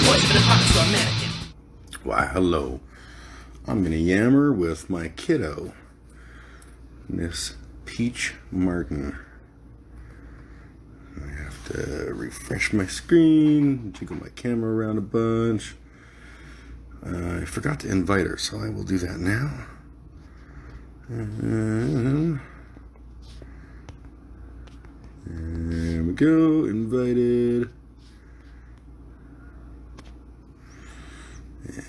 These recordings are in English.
voice, but his heart is still a mannequin. Why, hello. I'm gonna yammer with my kiddo, Miss Peach Martin. I have to refresh my screen, jiggle my camera around a bunch. I forgot to invite her, so I will do that now. There we go, invited.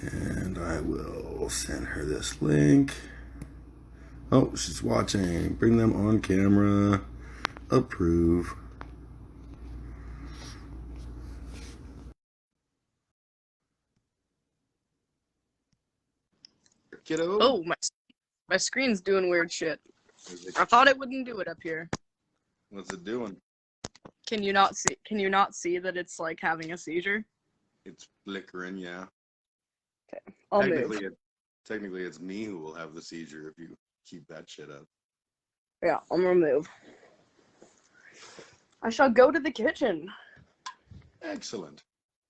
And I will send her this link. Oh, she's watching. Bring them on camera. Approve. Kiddo? Oh, my screen's doing weird shit. I thought it wouldn't do it up here. What's it doing? Can you not see that it's like having a seizure? It's flickering, yeah. Okay, I'll move. Technically, it's me who will have the seizure if you keep that shit up. Yeah, I'm gonna move. I shall go to the kitchen, Excellent.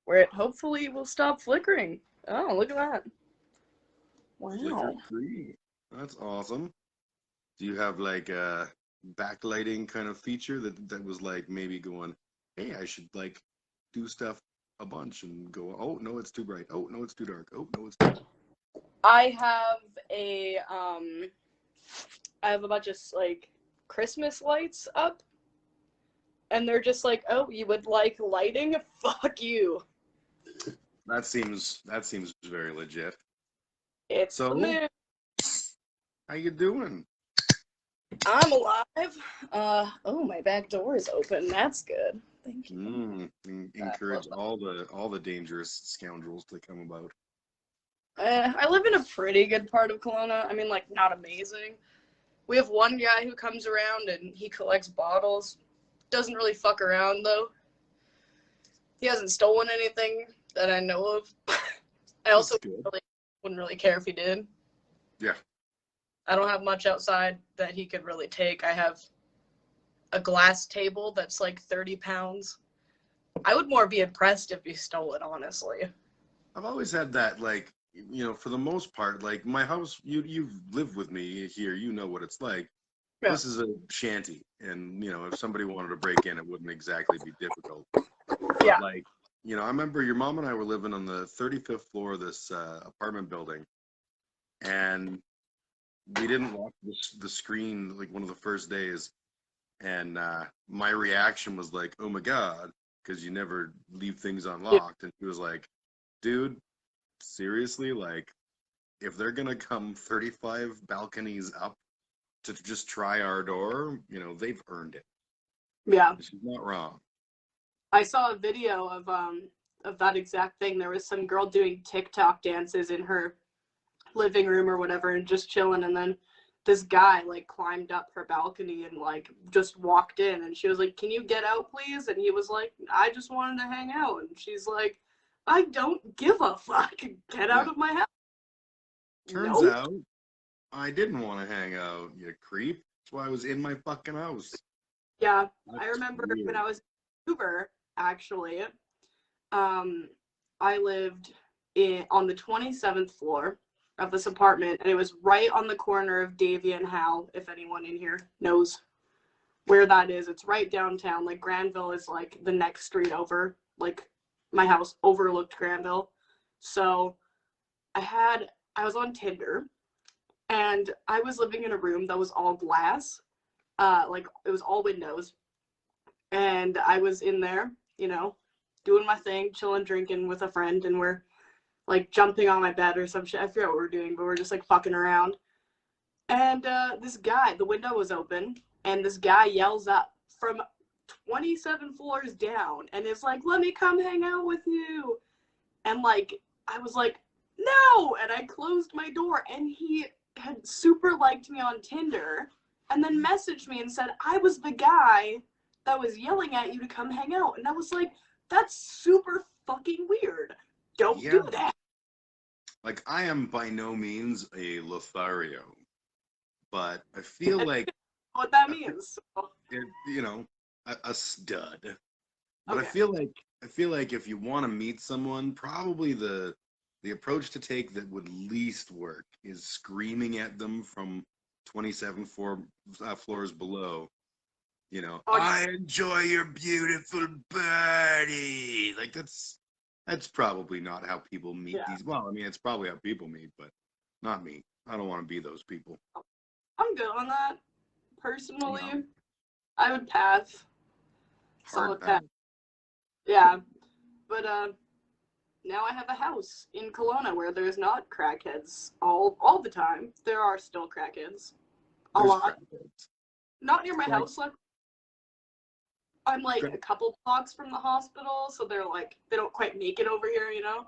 where it hopefully will stop flickering. Oh, look at that. Wow. Flicker free. That's awesome. Do you have like a backlighting kind of feature that was like maybe going, hey, I should like do stuff a bunch and go, oh no, it's too bright. Oh no, it's too dark. Oh no, it's too dark. I have a bunch of like Christmas lights up, and they're just like, oh, you would like lighting? Fuck you. That seems very legit. It's So, the moon. how you doing? I'm alive. Oh, my back door is open. That's good. Thank you. Encourage all the dangerous scoundrels to come about. I live in a pretty good part of Kelowna. I mean, like, not amazing. We have one guy who comes around and he collects bottles. Doesn't really fuck around, though. He hasn't stolen anything that I know of. I also wouldn't really care if he did. Yeah. I don't have much outside that he could really take. I have a glass table that's like 30 pounds. I would more be impressed if he stole it, honestly. I've always had that, like, for the most part, like my house, you've lived with me here, you know what it's like. Yeah. This is a shanty, and if somebody wanted to break in, it wouldn't exactly be difficult. Yeah. But, like, I remember your mom and I were living on the 35th floor of this apartment building, and we didn't lock the screen like one of the first days, and my reaction was like, oh my god, because you never leave things unlocked. And she was like, dude, seriously, like, if they're gonna come 35 balconies up to just try our door, they've earned it. Yeah. She's not wrong. I saw a video of that exact thing. There was some girl doing TikTok dances in her living room or whatever and just chilling, and then this guy like climbed up her balcony and like just walked in, and she was like, can you get out please? And he was like, I just wanted to hang out. And she's like, I don't give a fuck, get out of my house. Turns out I didn't want to hang out, you creep. That's why I was in my fucking house. Yeah. That's I remember weird. When I was in Vancouver, actually, I lived on the 27th floor of this apartment, and it was right on the corner of Davie and Howe, if anyone in here knows where that is. It's right downtown. Like, Granville is like the next street over. Like, my house overlooked Granville. So I was on Tinder, and I was living in a room that was all glass. Like, it was all windows. And I was in there, doing my thing, chilling, drinking with a friend, and we're like jumping on my bed or some shit. I forget what we're doing, but we're just like fucking around. And this guy, the window was open, and this guy yells up from 27 floors down and is like, let me come hang out with you. And like, I was like, no. And I closed my door, and he had super liked me on Tinder and then messaged me and said, I was the guy that was yelling at you to come hang out. And I was like, that's super fucking weird. Don't do that. Like, I am by no means a Lothario, but I feel like what that means. A stud. But Okay. I feel like if you want to meet someone, probably the approach to take that would least work is screaming at them from 27 floors below. You know, Oh, I enjoy your beautiful body. Like that's probably not how people meet yeah. these. Well, I mean, it's probably how people meet, but not me. I don't want to be those people. I'm good on that. You know, Personally, I would pass. hard Solid pass. pass. Yeah. But now I have a house in Kelowna where there's not crackheads all the time. There are still crackheads. A There's lot. crackheads. Not near my Crack, house. Like I'm like crack. a couple blocks from the hospital, so they're like they don't quite make it over here. You know,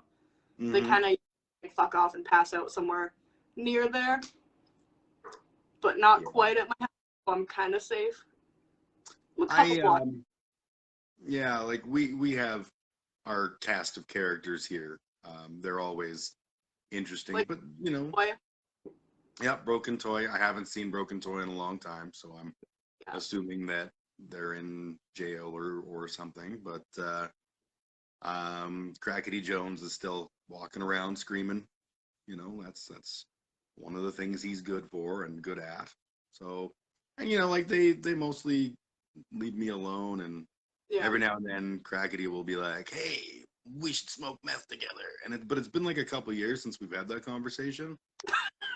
they Mm-hmm. kind of like, fuck off and pass out somewhere near there, but not Yeah. quite at my house. So I'm kind of safe. I'm a couple I blocks. yeah, like we have our cast of characters here. They're always interesting, Like but you know, boy, yeah, Broken Toy. I haven't seen Broken Toy in a long time, so I'm yeah, assuming that they're in jail or something. But Crackety Jones is still walking around screaming. You know, that's one of the things he's good for and good at. So, and you know, like they mostly leave me alone, and yeah. every now and then Crackety will be like, "Hey, we should smoke meth together." But it's been like a couple years since we've had that conversation.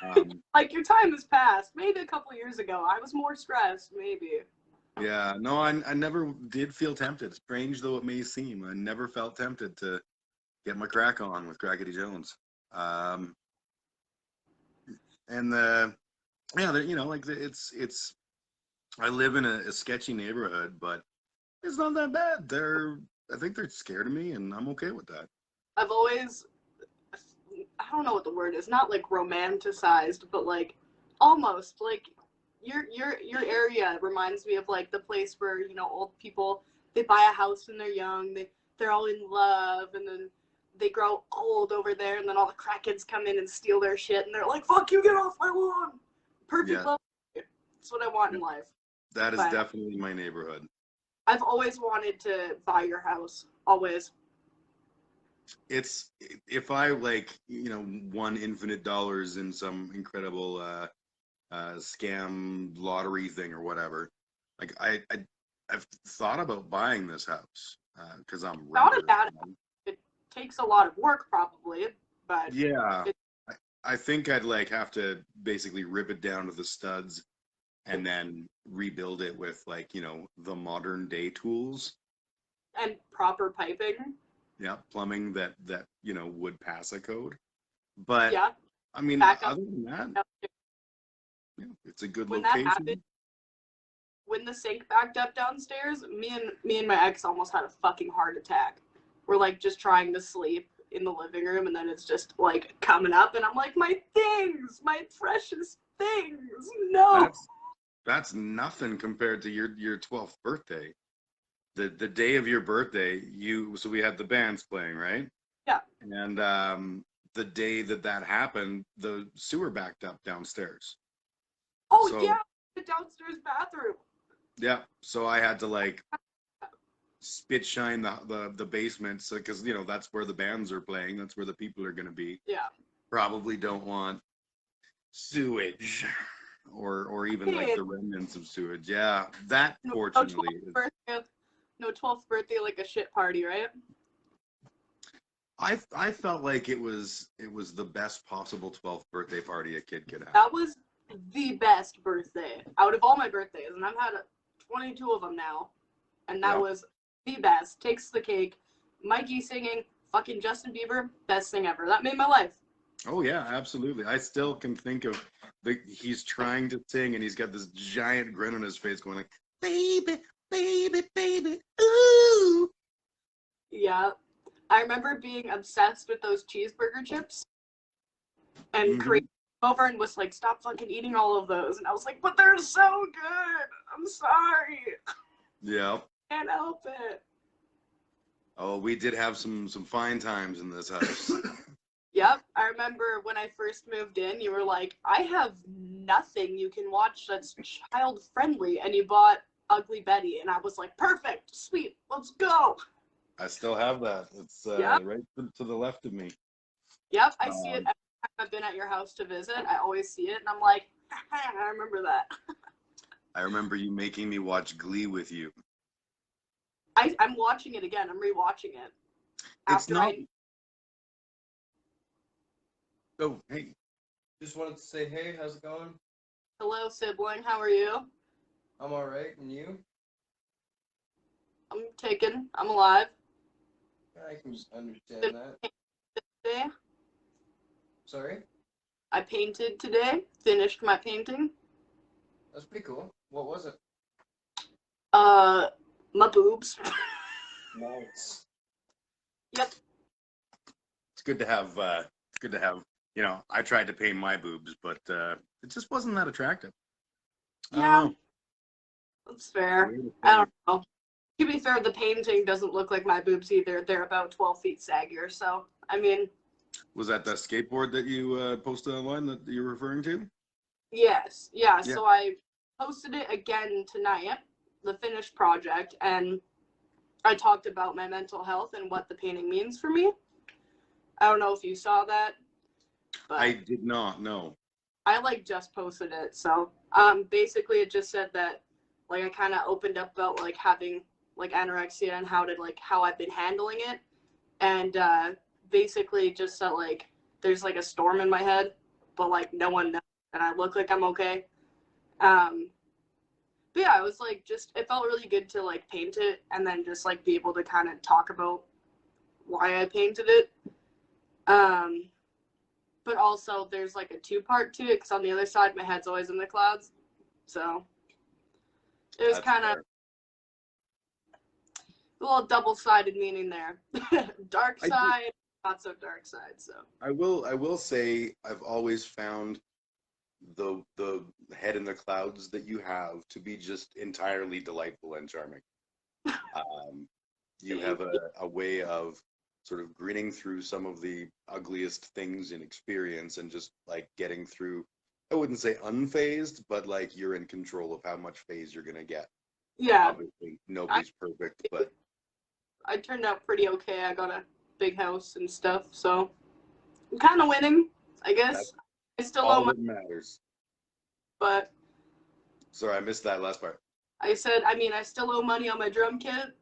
Um, Like your time has passed. Maybe a couple years ago, I was more stressed. Maybe. yeah, no, I never did feel tempted. Strange though it may seem, I never felt tempted to get my crack on with Crackety Jones. Um, and yeah, you know, like it's. I live in a sketchy neighborhood, but it's not that bad. I think they're scared of me, and I'm okay with that. I've always, I don't know what the word is, not like romanticized, but like almost like your area reminds me of like the place where old people, they buy a house when they're young, they're all in love, and then they grow old over there, and then all the crackheads come in and steal their shit, and they're like, "Fuck you, get off my lawn!" Perfect Yeah, love. That's what I want yeah, in life. that is But definitely my neighborhood. I've always wanted to buy your house. Always. It's if I like, you know, won infinite dollars in some incredible scam lottery thing or whatever. Like I've thought about buying this house because I'm Not a renting bad. it. It takes a lot of work probably, but Yeah, it, I think I'd like have to basically rip it down to the studs and then rebuild it with like, you know, the modern day tools. and proper piping. Yeah, plumbing that you know would pass a code. But Yeah, I mean, back up. other than that, yeah, it's a good When that happened, location. when the sink backed up downstairs, me and my ex almost had a fucking heart attack. We're like just trying to sleep in the living room, and then it's just like coming up, and I'm like, my things, my precious things, no. That's that's nothing compared to your 12th birthday. The day of your birthday, you so we had the bands playing, right? Yeah. And the day that happened, the sewer backed up downstairs. Oh So yeah, the downstairs bathroom. yeah, so I had to like spit shine the basement, so because you know that's where the bands are playing, that's where the people are going to be. Yeah. Probably don't want sewage or even like Hey, the remnants of sewage. Yeah, that no, no fortunately 12th is. birthday, no 12th birthday like a shit party, right? I felt like it was the best possible 12th birthday party a kid could have. That was the best birthday out of all my birthdays, and I've had 22 of them now, and that Yeah. was the best. Takes the cake. Mikey singing, fucking Justin Bieber, best thing ever. That made my life. Oh yeah, absolutely. I still can think of he's trying to sing and he's got this giant grin on his face going like, baby, baby, baby, ooh. Yeah. I remember being obsessed with those cheeseburger chips, and Hmm. Kareem came over and was like, stop fucking eating all of those. And I was like, but they're so good. I'm sorry. Yeah. Can't help it. Oh, we did have some fine times in this house. Yep. I remember when I first moved in, you were like, I have nothing you can watch that's child friendly. And you bought Ugly Betty. And I was like, perfect, sweet, let's go. I still have that. It's Yep. right to the left of me. Yep, I see it Um, every time I've been at your house to visit. I always see it, and I'm like, I remember that. I remember you making me watch Glee with you. I'm watching it again. I'm rewatching it It's after not. I. Oh, hey. Just wanted to say, hey, how's it going? Hello, sibling. How are you? I'm alright, and you? I'm taken. I'm alive. I can understand Did that. I paint today? Sorry? I painted today. Finished my painting. That's pretty cool. What was it? My boobs. Nice. Yep. It's good to have. Good to have. You know, I tried to paint my boobs, but it just wasn't that attractive. I Yeah, don't that's fair. know. I don't know. To be fair, the painting doesn't look like my boobs either. They're about 12 feet saggier. So, I mean, Was that the skateboard that you posted online that you're referring to? yes. Yeah. Yeah. So I posted it again tonight, the finished project, and I talked about my mental health and what the painting means for me. I don't know if you saw that, but I did not know. I like just posted it. So, basically it just said that like I kind of opened up about like having like anorexia and how I've been handling it, and basically just that like there's like a storm in my head, but like no one knows, and I look like I'm okay. Um, but yeah, it was like just it felt really good to like paint it and then just like be able to kind of talk about why I painted it. Um, but also there's like a two-part to it because on the other side my head's always in the clouds, so it was That's kind of fair. a little double-sided meaning there. Dark I do. side, not so dark side. So I will say I've always found the head in the clouds that you have to be just entirely delightful and charming. Um, you have a way of sort of grinning through some of the ugliest things in experience and just like getting through. I wouldn't say unfazed, but like you're in control of how much phase you're gonna get. yeah, Obviously, I nobody's perfect, but I turned out pretty okay. I got a big house and stuff, so I'm kind of winning, I that's guess. I still owe all money, that matters. but Sorry, I missed that last part. I said, I mean, I still owe money on my drum kit,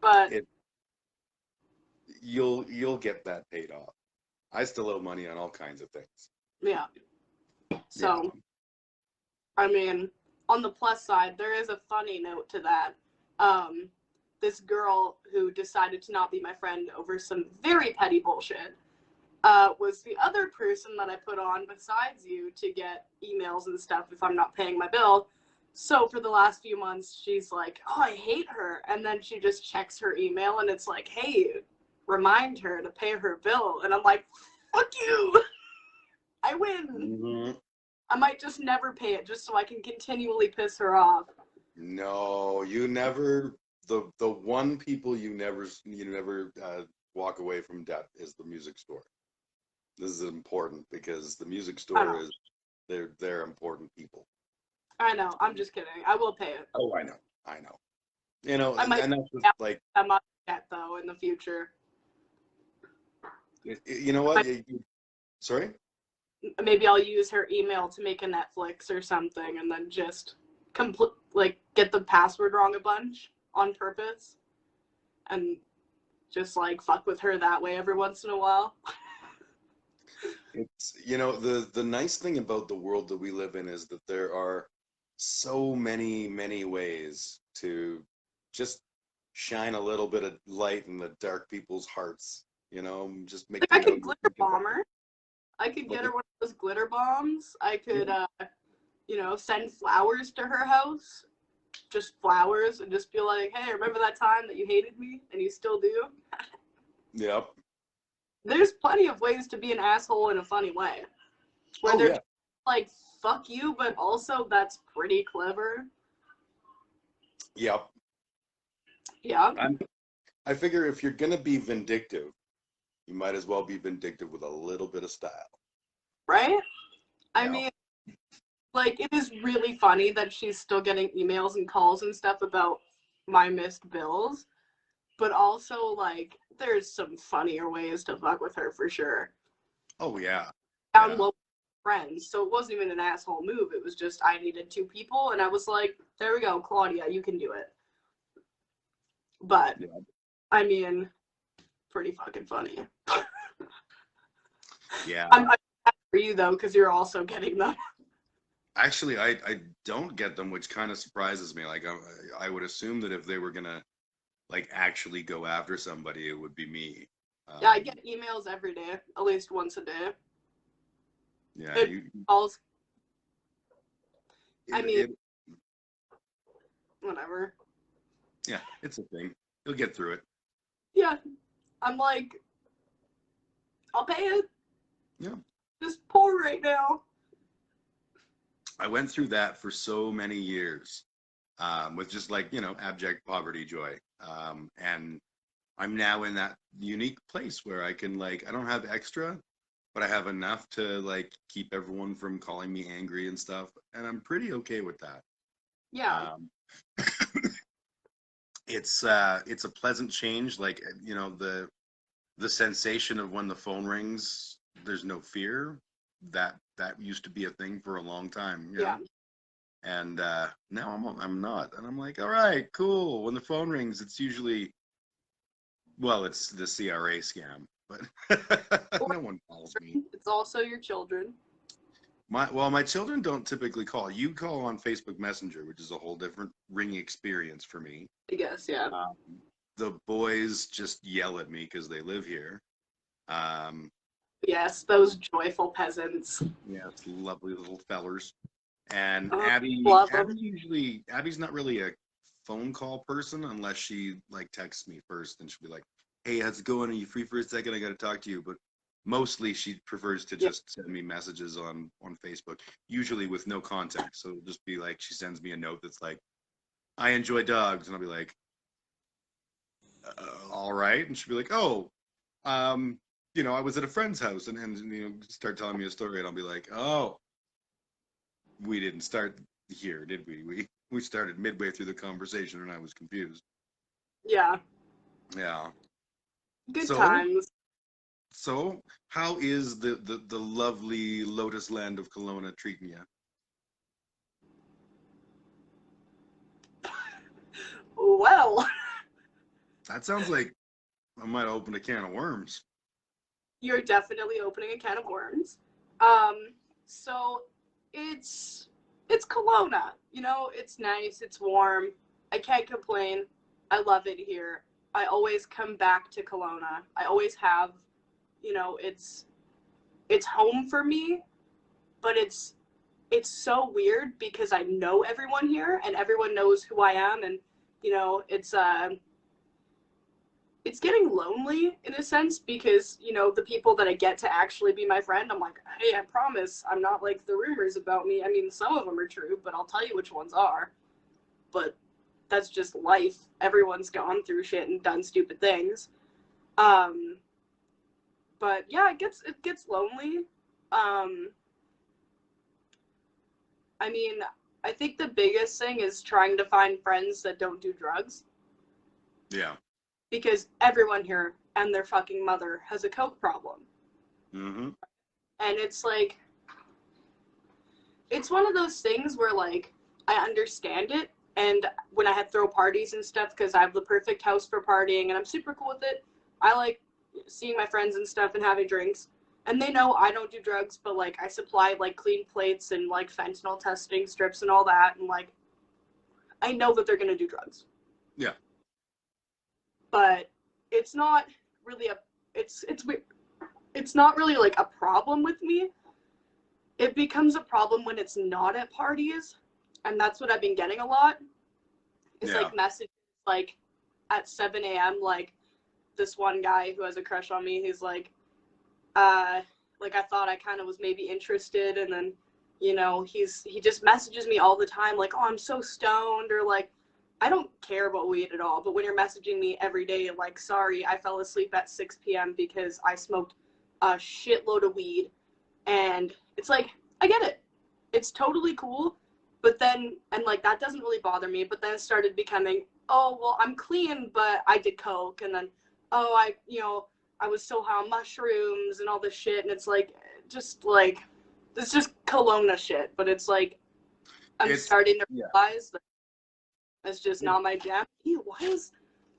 but It you'll get that paid off. I still owe money on all kinds of things. yeah. Yeah. So, I mean, on the plus side, there is a funny note to that. Um, this girl who decided to not be my friend over some very petty bullshit was the other person that I put on besides you to get emails and stuff if I'm not paying my bill. So for the last few months, she's like, oh, I hate her. And then she just checks her email and it's like, hey, remind her to pay her bill. And I'm like, fuck you. I win. Mhm. I might just never pay it just so I can continually piss her off. No, you never. The one people you never walk away from debt is the music store. This is important because the music I store know. is they're important people. I know. I'm just kidding. I will pay it. Oh, I know, I know. You know, I might and that's just have like that much debt though in the future. you know what? Sorry? Maybe I'll use her email to make a Netflix or something, and then just like get the password wrong a bunch on purpose, and just like fuck with her that way every once in a while. It's the nice thing about the world that we live in is that there are so many ways to just shine a little bit of light in the dark people's hearts. Just make Like I them know could you're glitter thinking bomb about them. her. I could get But her one of those glitter bombs. I could, yeah, send flowers to her house, just flowers, and just be like, hey, remember that time that you hated me and you still do? yep. There's plenty of ways to be an asshole in a funny way, where Oh they're yeah, just like, fuck you, but also that's pretty clever. yep. Yeah, I figure if you're gonna be vindictive, you might as well be vindictive with a little bit of style. right? I Yeah. mean, like, it is really funny that she's still getting emails and calls and stuff about my missed bills, but also, like, there's some funnier ways to fuck with her for sure. Oh yeah. Down Yeah. low friends, so it wasn't even an asshole move. It was just I needed 2 people, and I was like, there we go, Claudia, you can do it. But, Yeah. I mean, pretty fucking funny. Yeah. I'm happy for you, though, because you're also getting them. Actually, I don't get them, which kind of surprises me. Like I would assume that if they were gonna like actually go after somebody, it would be me. Yeah, I get emails every day, at least once a day. Yeah, Calls. I mean, it, whatever. yeah, it's a thing. You'll get through it. Yeah, I'm like, I'll pay it. Yeah. Just poor right now. I went through that for so many years, with just like, abject poverty joy. And I'm now in that unique place where I can I don't have extra, but I have enough to keep everyone from calling me angry and stuff. And I'm pretty okay with that. Yeah. It's a pleasant change. The sensation of when the phone rings, there's no fear. That used to be a thing for a long time. You know? And now I'm not. And I'm like, all right, cool. When the phone rings, it's usually, well, it's the CRA scam, but no one calls me. It's also your children. My children don't typically call. You call on Facebook Messenger, which is a whole different ringing experience for me. I guess, yeah. The boys just yell at me because they live here. Yes, those joyful peasants. Yeah, it's lovely little fellers. And Abby's not really a phone call person unless she texts me first, and she'll be like, "Hey, how's it going? Are you free for a second? I got to talk to you." But mostly she prefers to just send me messages on Facebook, usually with no context. So it'll just be like she sends me a note that's like, "I enjoy dogs," and I'll be like, "All right," and she'll be like, "Oh, I was at a friend's house," and start telling me a story, and I'll be like, "Oh, we didn't start here, did we? We started midway through the conversation, and I was confused." Yeah. Yeah. Good times. So, how is the lovely Lotus Land of Kelowna treating you? Well. That sounds like I might open a can of worms. You're definitely opening a can of worms. So it's Kelowna, it's nice, it's warm. I can't complain. I love it here. I always come back to Kelowna. I always have, it's home for me, but it's so weird because I know everyone here and everyone knows who I am, and it's getting lonely in a sense because, the people that I get to actually be my friend, I'm like, hey, I promise I'm not like the rumors about me. I mean, some of them are true, but I'll tell you which ones are. But that's just life. Everyone's gone through shit and done stupid things. But yeah, it gets lonely. I mean, I think the biggest thing is trying to find friends that don't do drugs. Yeah. Because everyone here and their fucking mother has a coke problem. Mm-hmm. And it's like, it's one of those things where I understand it. And when I had throw parties and stuff, because I have the perfect house for partying and I'm super cool with it, I like seeing my friends and stuff and having drinks. And they know I don't do drugs, but I supply clean plates and fentanyl testing strips and all that. And I know that they're going to do drugs. Yeah. But it's not really it's not really a problem with me. It becomes a problem when it's not at parties, and that's what I've been getting a lot. It's messages at 7 a.m. This one guy who has a crush on me, he's I thought I kind of was maybe interested, and then he just messages me all the time oh, I'm so stoned, or I don't care about weed at all, but when you're messaging me every day, sorry, I fell asleep at 6 p.m. because I smoked a shitload of weed, and it's I get it. It's totally cool, but then, and that doesn't really bother me, but then it started becoming, oh, well, I'm clean, but I did coke. And then, oh, I was so high on mushrooms and all this shit. And it's like, just like, it's just Kelowna shit. But it's like, I'm starting to realize that it's just not my jam. Ew,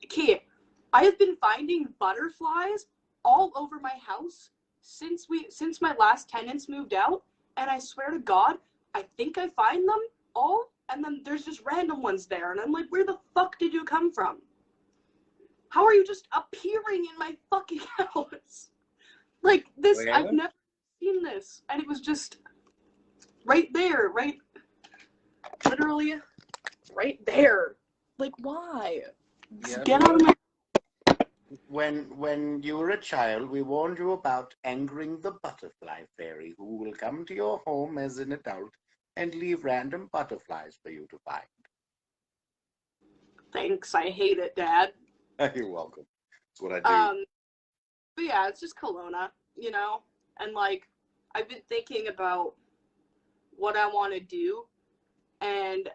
okay, I have been finding butterflies all over my house since my last tenants moved out. And I swear to God, I think I find them all, and then there's just random ones there, and I'm like, where the fuck did you come from? How are you just appearing in my fucking house? Like, this, I've never seen this, and it was just right there, literally right there. Like, why? Yeah, Get out of my... When you were a child, we warned you about angering the butterfly fairy, who will come to your home as an adult and leave random butterflies for you to find. Thanks, I hate it, Dad. You're welcome. That's what I do. But yeah, it's just Kelowna, you know? And like, I've been thinking about what I want to do, and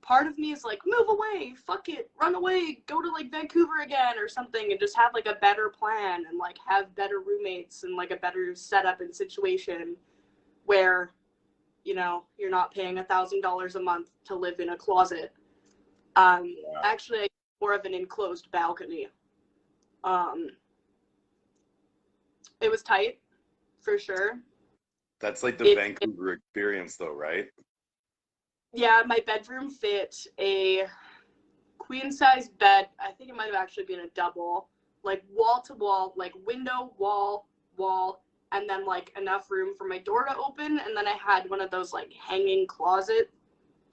part of me is like, move away, fuck it, run away, go to like Vancouver again or something, and just have like a better plan and like have better roommates and like a better setup and situation where, you know, you're not paying $1,000 a month to live in a closet. Actually, more of an enclosed balcony. It was tight, for sure. That's like the Vancouver experience, though, right? Yeah, my bedroom fit a queen-size bed. I think it might have actually been a double, like wall-to-wall, like window, wall, and then like enough room for my door to open. And then I had one of those like hanging closet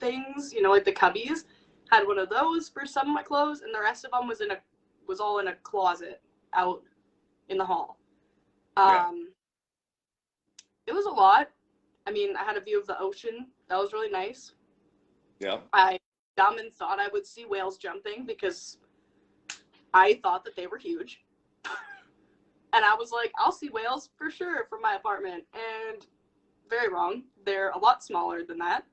things, you know, like the cubbies. Had one of those for some of my clothes, and the rest of them was all in a closet out in the hall. It was a lot. I mean, I had a view of the ocean. That was really nice. Yeah. I dumb and thought I would see whales jumping because I thought that they were huge. And I was like, I'll see whales for sure from my apartment. And very wrong. They're a lot smaller than that.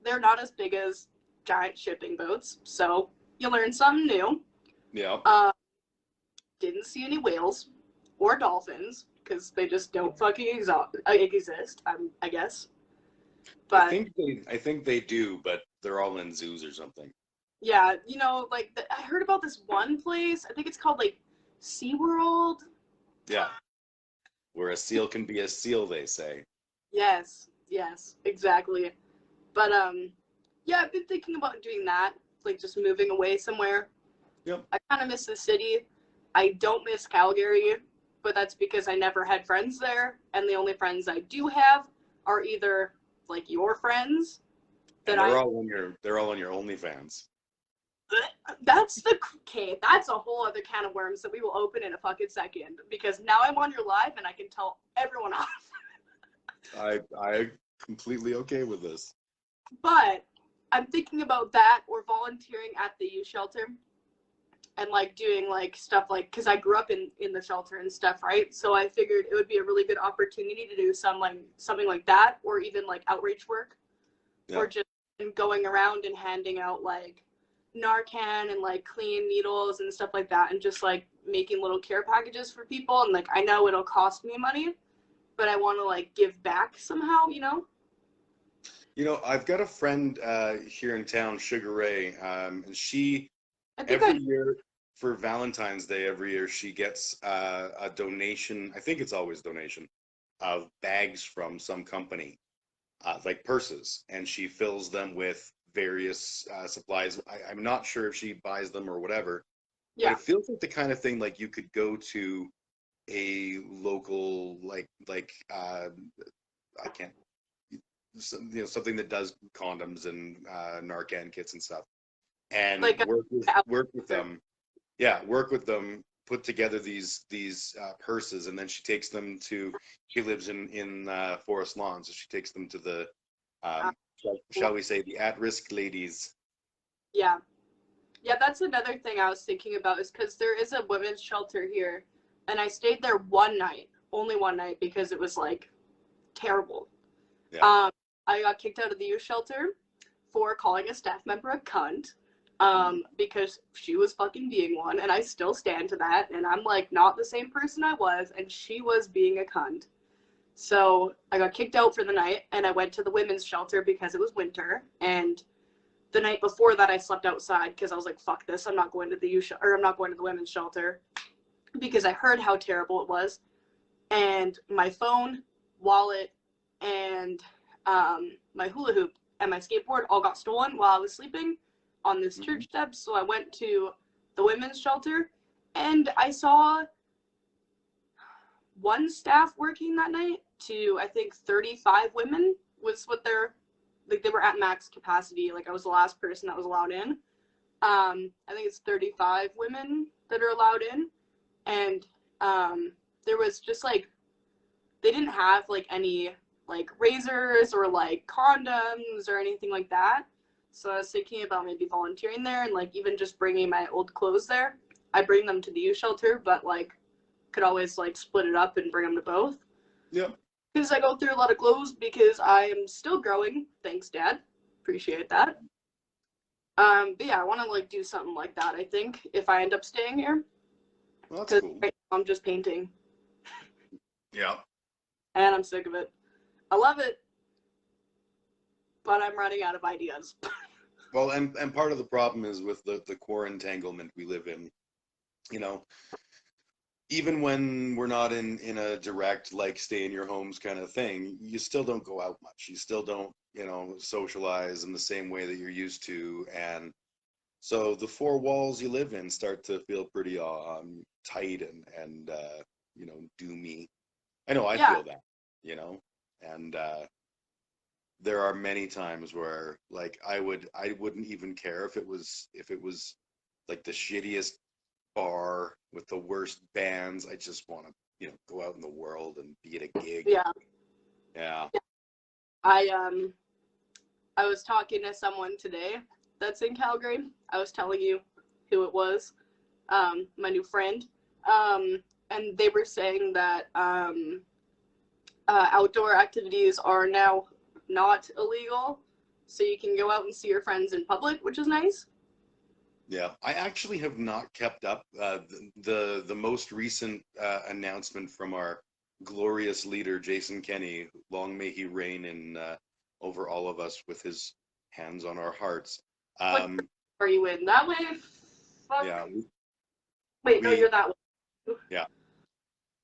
They're not as big as giant shipping boats. So you learn something new. Yeah. Didn't see any whales or dolphins because they just don't fucking exist, I guess. But I think they do, but they're all in zoos or something. yeah, you know, like I heard about this one place. I think it's called like SeaWorld. Yeah. Where a seal can be a seal, they say. Yes, exactly. But yeah, I've been thinking about doing that, like just moving away somewhere. Yep. I kind of miss the city. I don't miss Calgary, but that's because I never had friends there, and the only friends I do have are either like your friends that they're all on your OnlyFans. That's a whole other can of worms that we will open in a fucking second, because now I'm on your live and I can tell everyone off. I'm completely okay with this. But I'm thinking about that, or volunteering at the youth shelter and like doing like stuff like, because I grew up in the shelter and stuff, right? So I figured it would be a really good opportunity to do something like that, or even like outreach work. Yeah. Or just going around and handing out like Narcan and like clean needles and stuff like that, and just like making little care packages for people. And like, I know it'll cost me money, but I want to like give back somehow, you know? You know, I've got a friend here in town, Sugar Ray, and she year for Valentine's Day every year she gets a donation. I think it's always donation of bags from some company, like purses, and she fills them with various supplies. I'm not sure if she buys them or whatever. Yeah. But it feels like the kind of thing like you could go to a local like I can't. You know, something that does condoms and Narcan kits and stuff, and like work with them. Yeah, work with them. Put together these purses, and then she takes them to. She lives in Forest Lawn, so she takes them to the shall we say the at-risk ladies. Yeah, that's another thing I was thinking about, is because there is a women's shelter here, and I stayed there only one night, because it was like terrible. Yeah. I got kicked out of the youth shelter for calling a staff member a cunt. because she was fucking being one, and I still stand to that, and I'm like not the same person I was, and she was being a cunt. So I got kicked out for the night, and I went to the women's shelter because it was winter, and the night before that I slept outside because I was like, fuck this, I'm not going to the I'm not going to the women's shelter because I heard how terrible it was. And my phone, wallet, and my hula hoop and my skateboard all got stolen while I was sleeping on this church steps. So I went to the women's shelter, and I saw one staff working that night to, I think, 35 women was what they're, like, they were at max capacity. Like, I was the last person that was allowed in. I think it's 35 women that are allowed in. And there was just, like, they didn't have, like, any, like, razors or, like, condoms or anything like that. So I was thinking about maybe volunteering there and, like, even just bringing my old clothes there. I bring them to the youth shelter, but, like, could always, like, split it up and bring them to both. Yep. Because I go through a lot of clothes because I am still growing. Thanks, Dad. Appreciate that. But yeah, I want to, like, do something like that, I think, if I end up staying here. Well, that's cool. Right now I'm just painting. Yeah. And I'm sick of it. I love it, but I'm running out of ideas. Well, and part of the problem is with the quarantanglement we live in, you know, even when we're not in a direct, like, stay in your homes kind of thing, you still don't go out much. You still don't, you know, socialize in the same way that you're used to. And so the four walls you live in start to feel pretty tight and you know, doomy. I know I feel that, you know, and there are many times where, like, I wouldn't even care if it was like the shittiest bar with the worst bands. I just want to, you know, go out in the world and be at a gig. Yeah. I was talking to someone today that's in Calgary. I was telling you who it was, my new friend, and they were saying that outdoor activities are now not illegal, so you can go out and see your friends in public, which is nice. Yeah, I actually have not kept up. The most recent announcement from our glorious leader, Jason Kenney, long may he reign in over all of us with his hands on our hearts. What are you in? That way? Fuck. Yeah. Wait, no, you're that way. Yeah.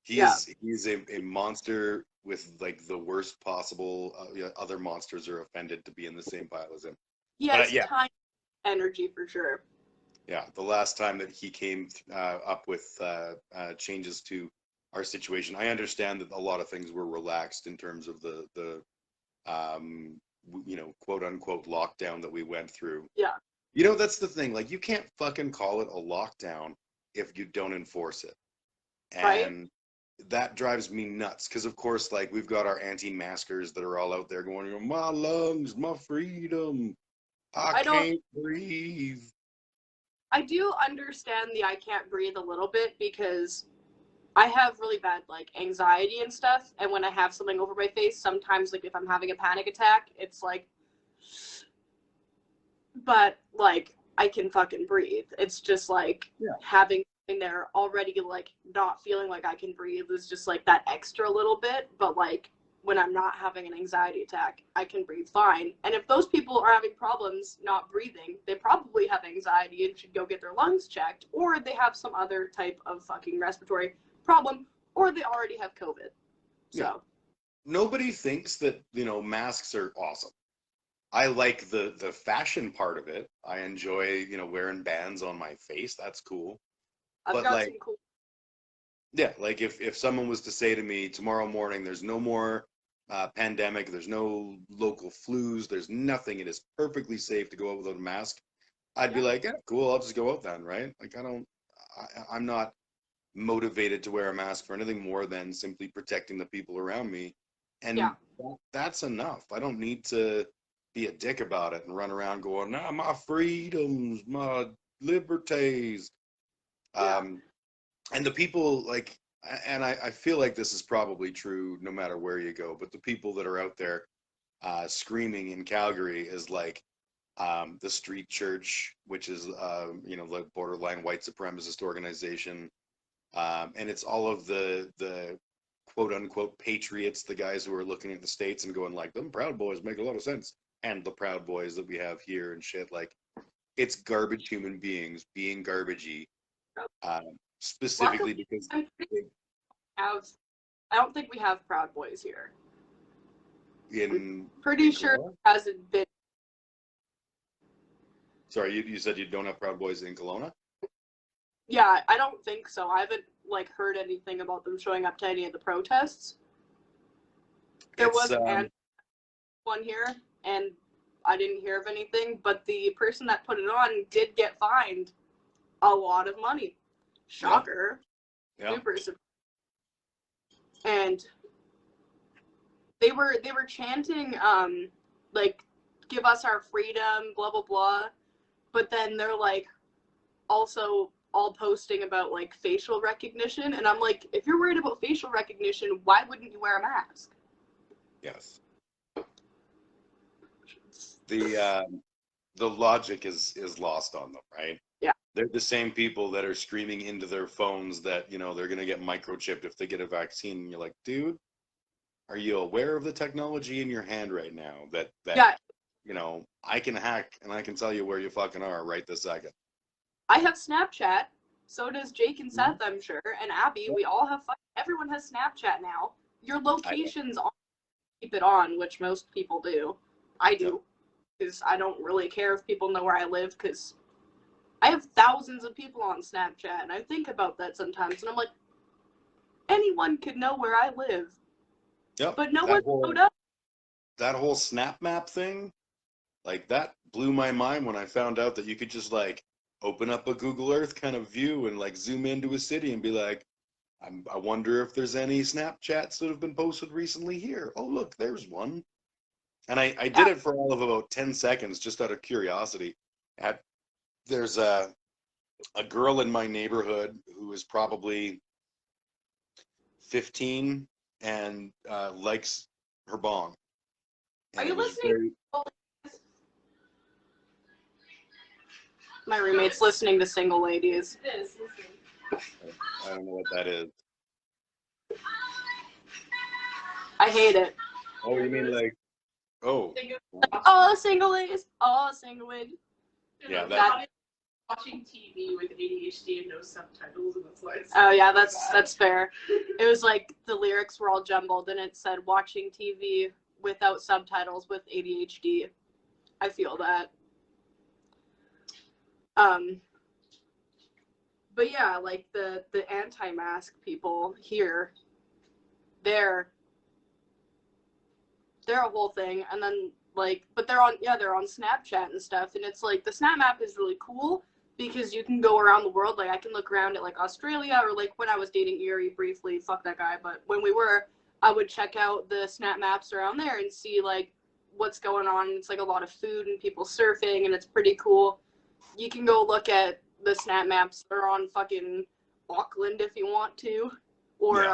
He's a monster with, like, the worst possible. Other monsters are offended to be in the same pile as him. Yes, time, energy for sure. Yeah, the last time that he came up with changes to our situation, I understand that a lot of things were relaxed in terms of the you know, quote unquote lockdown that we went through. Yeah. You know, that's the thing. Like, you can't fucking call it a lockdown if you don't enforce it. And that drives me nuts because, of course, like, we've got our anti-maskers that are all out there going, my lungs, my freedom, I can't breathe. I do understand the I can't breathe a little bit because I have really bad, like, anxiety and stuff, and when I have something over my face, sometimes, like, if I'm having a panic attack, it's like, but, like, I can fucking breathe. It's just, like, having something there already, like, not feeling like I can breathe is just, like, that extra little bit, but, like, when I'm not having an anxiety attack, I can breathe fine. And if those people are having problems not breathing, they probably have anxiety and should go get their lungs checked, or they have some other type of fucking respiratory problem, or they already have COVID. So nobody thinks that, you know, masks are awesome. I like the fashion part of it. I enjoy, you know, wearing bands on my face. That's cool. I've got some cool. Yeah, like, if someone was to say to me tomorrow morning, there's no more pandemic, there's no local flus, there's nothing, it is perfectly safe to go out without a mask, I'd be like, yeah, cool, I'll just go out then, right? Like, I'm not motivated to wear a mask for anything more than simply protecting the people around me. And that's enough. I don't need to be a dick about it and run around going, nah, my freedoms, my liberties. And the people, like, and I feel like this is probably true no matter where you go, but the people that are out there screaming in Calgary is like, the Street Church, which is the borderline white supremacist organization, and it's all of the quote unquote patriots, the guys who are looking at the states and going like, them Proud Boys make a lot of sense, and the Proud Boys that we have here and shit, like it's garbage human beings being garbagey, specifically because I don't think we have Proud Boys here. Pretty in sure Kelowna? it hasn't been. Sorry, you said you don't have Proud Boys in Kelowna? Yeah, I don't think so. I haven't heard anything about them showing up to any of the protests. There was one here, and I didn't hear of anything, but the person that put it on did get fined a lot of money. Shocker. Yeah. Super surprised. And they were chanting give us our freedom, blah blah blah, but then they're also all posting about facial recognition, and I'm like, if you're worried about facial recognition, why wouldn't you wear a mask? Yes. The logic is lost on them, right? Yeah. They're the same people that are screaming into their phones that, they're going to get microchipped if they get a vaccine. And you're like, dude, are you aware of the technology in your hand right now that Yeah. I can hack and I can tell you where you fucking are right this second. I have Snapchat. So does Jake and Seth, I'm sure, and Abby. We all have. Everyone has Snapchat now. Your location's on. Keep it on, which most people do. I do, because I don't really care if people know where I live, because I have thousands of people on Snapchat, and I think about that sometimes, and I'm like, anyone could know where I live. Yep. But no one showed up. That whole Snap Map thing, that blew my mind when I found out that you could just open up a Google Earth kind of view and zoom into a city and be like, I wonder if there's any Snapchats that have been posted recently here. Oh, look, there's one. And I did it for all of about 10 seconds just out of curiosity. There's a girl in my neighborhood who is probably 15 and likes her bong. Are And you it was listening? My roommate's listening to Single Ladies. I don't know what that is. I hate it. Oh, you mean oh. All single ladies. All single ladies. Yeah, watching TV with ADHD and no subtitles, and that's why it's Oh yeah, that's fair. It was the lyrics were all jumbled, and it said watching TV without subtitles with ADHD. I feel that. But yeah, the anti-mask people here, they're a whole thing, and then but they're on Snapchat and stuff, and it's the Snap Map is really cool because you can go around the world. I can look around at Australia, or when I was dating Erie briefly, fuck that guy, but when we were, I would check out the Snap Maps around there and see what's going on. It's a lot of food and people surfing, and it's pretty cool. You can go look at the Snap Maps that are on fucking Auckland if you want to, or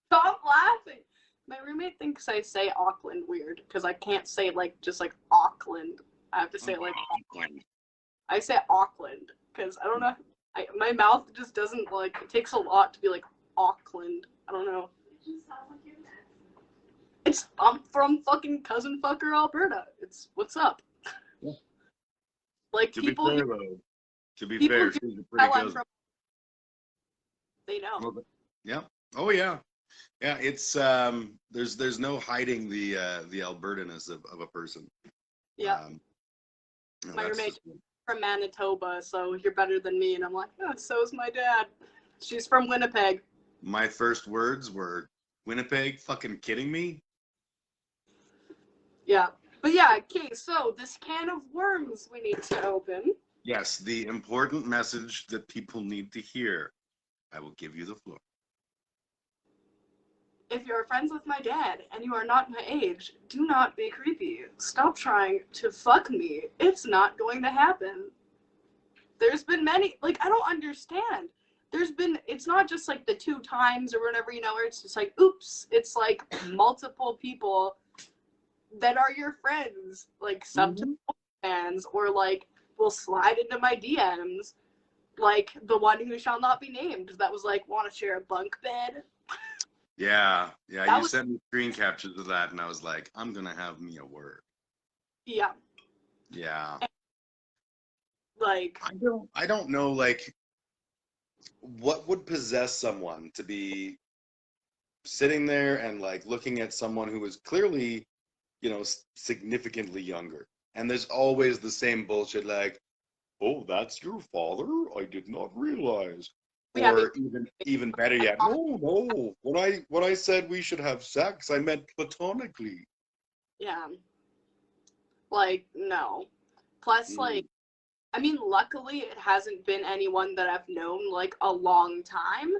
stop laughing. My roommate thinks I say Auckland weird because I can't say just Auckland. I have to say Auckland. I say Auckland because I don't know. My mouth just doesn't it takes a lot to be Auckland. I don't know. It just sounds like you're next. I'm from fucking cousin fucker Alberta. It's what's up. Yeah. To People. be fair, though. To be people fair, do she's a pretty tell I'm cousin. from. They know. Yeah. Oh yeah. Yeah. It's there's no hiding the Albertanness of a person. Yeah. My roommate from Manitoba, so you're better than me, and I'm like, oh, so's my dad. She's from Winnipeg. My first words were Winnipeg. Fucking kidding me? Yeah. But yeah, okay, so this can of worms we need to open. Yes, the important message that people need to hear. I will give you the floor. If you're friends with my dad and you are not my age, do not be creepy. Stop trying to fuck me. It's not going to happen. There's been many, I don't understand. It's not just the 2 times or whatever, where it's just oops. It's multiple people that are your friends. Subtitle fans, or like will slide into my DMs, like the one who shall not be named that was like, want to share a bunk bed? Yeah, yeah. That You was- sent me screen captures of that, and I was like, I'm gonna have me a word. Yeah, Yeah. like I don't know, like, what would possess someone to be sitting there and like looking at someone who is clearly, significantly younger. And there's always the same bullshit like, oh, that's your father? I did not realize. Yeah, Or even better yet, no. When I said we should have sex, I meant platonically. yeah, like no. Plus, like, I mean, luckily it hasn't been anyone that I've known like a long time.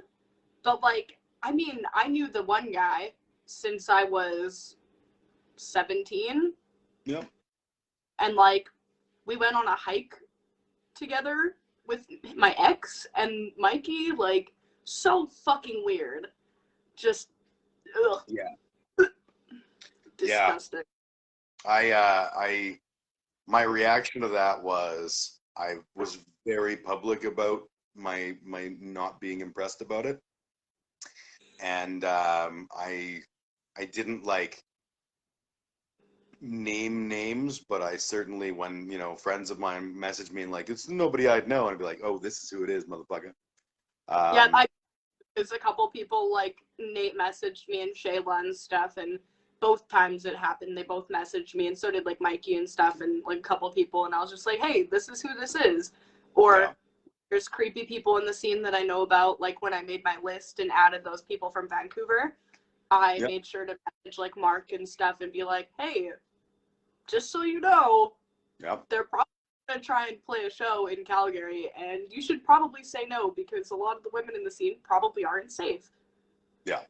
But like, I mean, I knew the one guy since I was 17, Yep. and like we went on a hike together with my ex and Mikey, like so fucking weird. Just ugh, Yeah. Yeah. disgusting. My reaction to that was I was very public about my not being impressed about it, and I didn't like name names, but I certainly, when friends of mine messaged me and like it's nobody I'd know, and I'd be like, oh, this is who it is, motherfucker. Yeah, there's a couple people like Nate messaged me and Shayla and stuff, and both times it happened, they both messaged me, and so did like Mikey and stuff, and like a couple people, and I was just like, hey, this is who this is. Or Yeah. there's creepy people in the scene that I know about. Like when I made my list and added those people from Vancouver, I Yep. made sure to message like Mark and stuff and be like, hey, just so you know, Yep. they're probably going to try and play a show in Calgary, and you should probably say no because a lot of the women in the scene probably aren't safe. Yeah.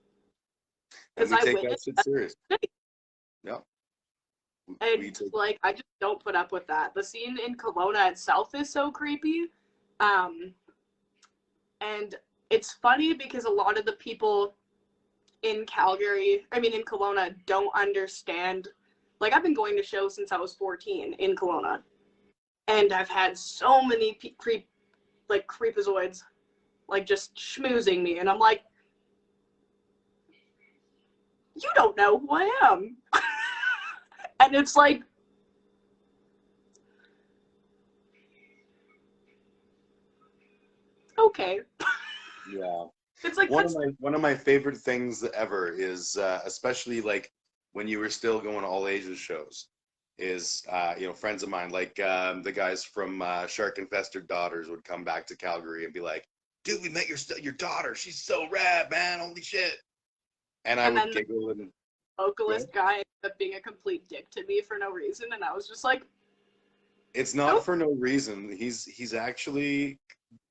And Because we I take that witnessed shit that, serious. Yeah. and like I just don't put up with that. The scene in Kelowna itself is so creepy, and it's funny because a lot of the people in Calgary, I mean in Kelowna, don't understand. Like I've been going to shows since I was 14 in Kelowna, and I've had so many creepazoids, like just schmoozing me, and I'm like, you don't know who I am. And it's like, okay. Yeah. It's like One of my favorite things ever is especially like when you were still going all ages shows is friends of mine like the guys from Shark Infested Daughters would come back to Calgary and be like, dude, we met your daughter, she's so rad, man, holy shit. And I And would then giggle and vocalist guy ended up being a complete dick to me for no reason, and I was just like, it's not Nope. for no reason. He's actually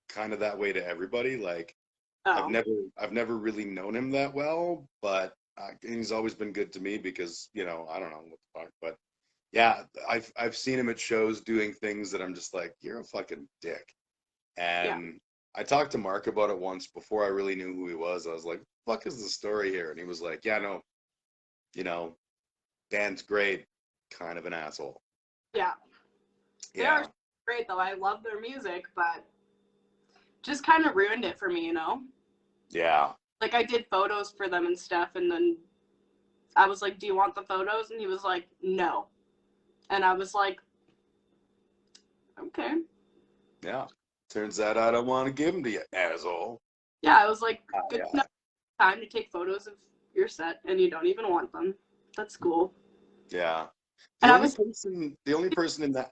kind of that way to everybody. Like oh, I've never really known him that well, but he's always been good to me because I don't know what the fuck, but yeah, I've seen him at shows doing things that I'm just like, you're a fucking dick. And I talked to Mark about it once before I really knew who he was. I was like, fuck is the story here? And he was like, yeah, no, Dan's great, kind of an asshole. yeah. They Yeah. are great though. I love their music, but just kind of ruined it for me, Yeah. Like I did photos for them and stuff, and then I was like, do you want the photos? And he was like, no. And I was like, okay. Yeah. Turns out I don't want to give them to you, asshole. Yeah, I was like, good Yeah. time to take photos of your set, and you don't even want them. That's cool. Yeah. And The only person in that.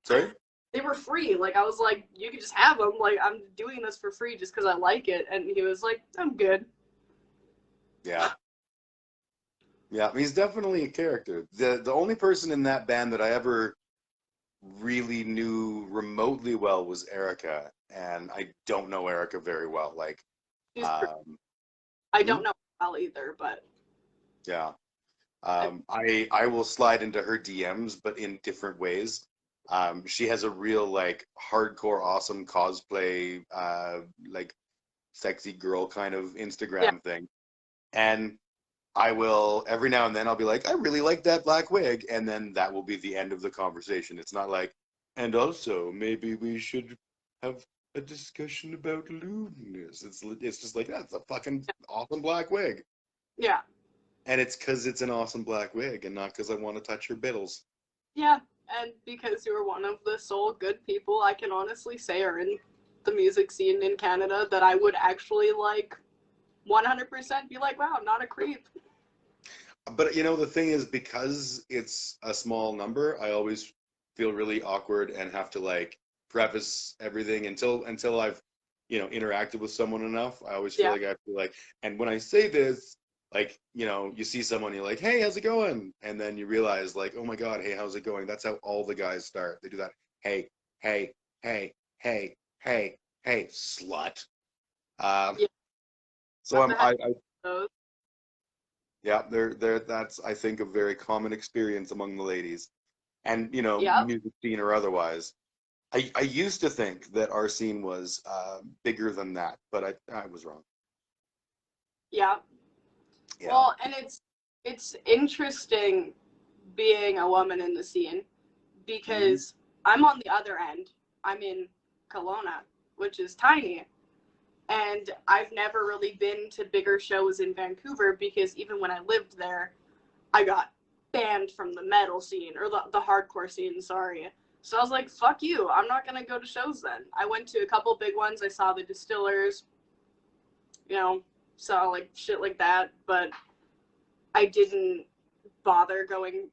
Sorry? They were free. Like I was like, you can just have them. Like I'm doing this for free just because I like it. And he was like, I'm good. Yeah. Yeah, he's definitely a character. The only person in that band that I ever really knew remotely well was Erica, and I don't know Erica very well. Like, I don't know well either, but yeah, I will slide into her DMs, but in different ways. She has a real like hardcore, awesome cosplay, like sexy girl kind of Instagram thing, and I will, every now and then, I'll be like, I really like that black wig. And then that will be the end of the conversation. It's not like, and also, maybe we should have a discussion about lewdness. It's just like, that's a fucking awesome black wig. Yeah. And it's because it's an awesome black wig and not because I want to touch your biddles. Yeah. And because you're one of the sole good people I can honestly say are in the music scene in Canada that I would actually like 100% be like, wow, not a creep. But you know, the thing is, because it's a small number, I always feel really awkward and have to like preface everything until I've, you know, interacted with someone enough. I always feel Yeah. like I have to like, and when I say this, like, you know, you see someone, you're like, hey, how's it going? And then you realize like, oh my God, hey, how's it going? That's how all the guys start. They do that. Hey, hey, hey, hey, hey, hey, slut. Um, Yeah. so I've had I those. yeah, that's, I think, a very common experience among the ladies, and you know, Yep. music scene or otherwise. I used to think that our scene was bigger than that, but I was wrong. Yeah. Yeah. Well, and it's interesting being a woman in the scene because I'm on the other end. I'm in Kelowna, which is tiny. And I've never really been to bigger shows in Vancouver because even when I lived there, I got banned from the metal scene or the hardcore scene, sorry. So I was like, fuck you. I'm not going to go to shows then. I went to a couple big ones. I saw the Distillers, you know, saw like shit like that, but I didn't bother going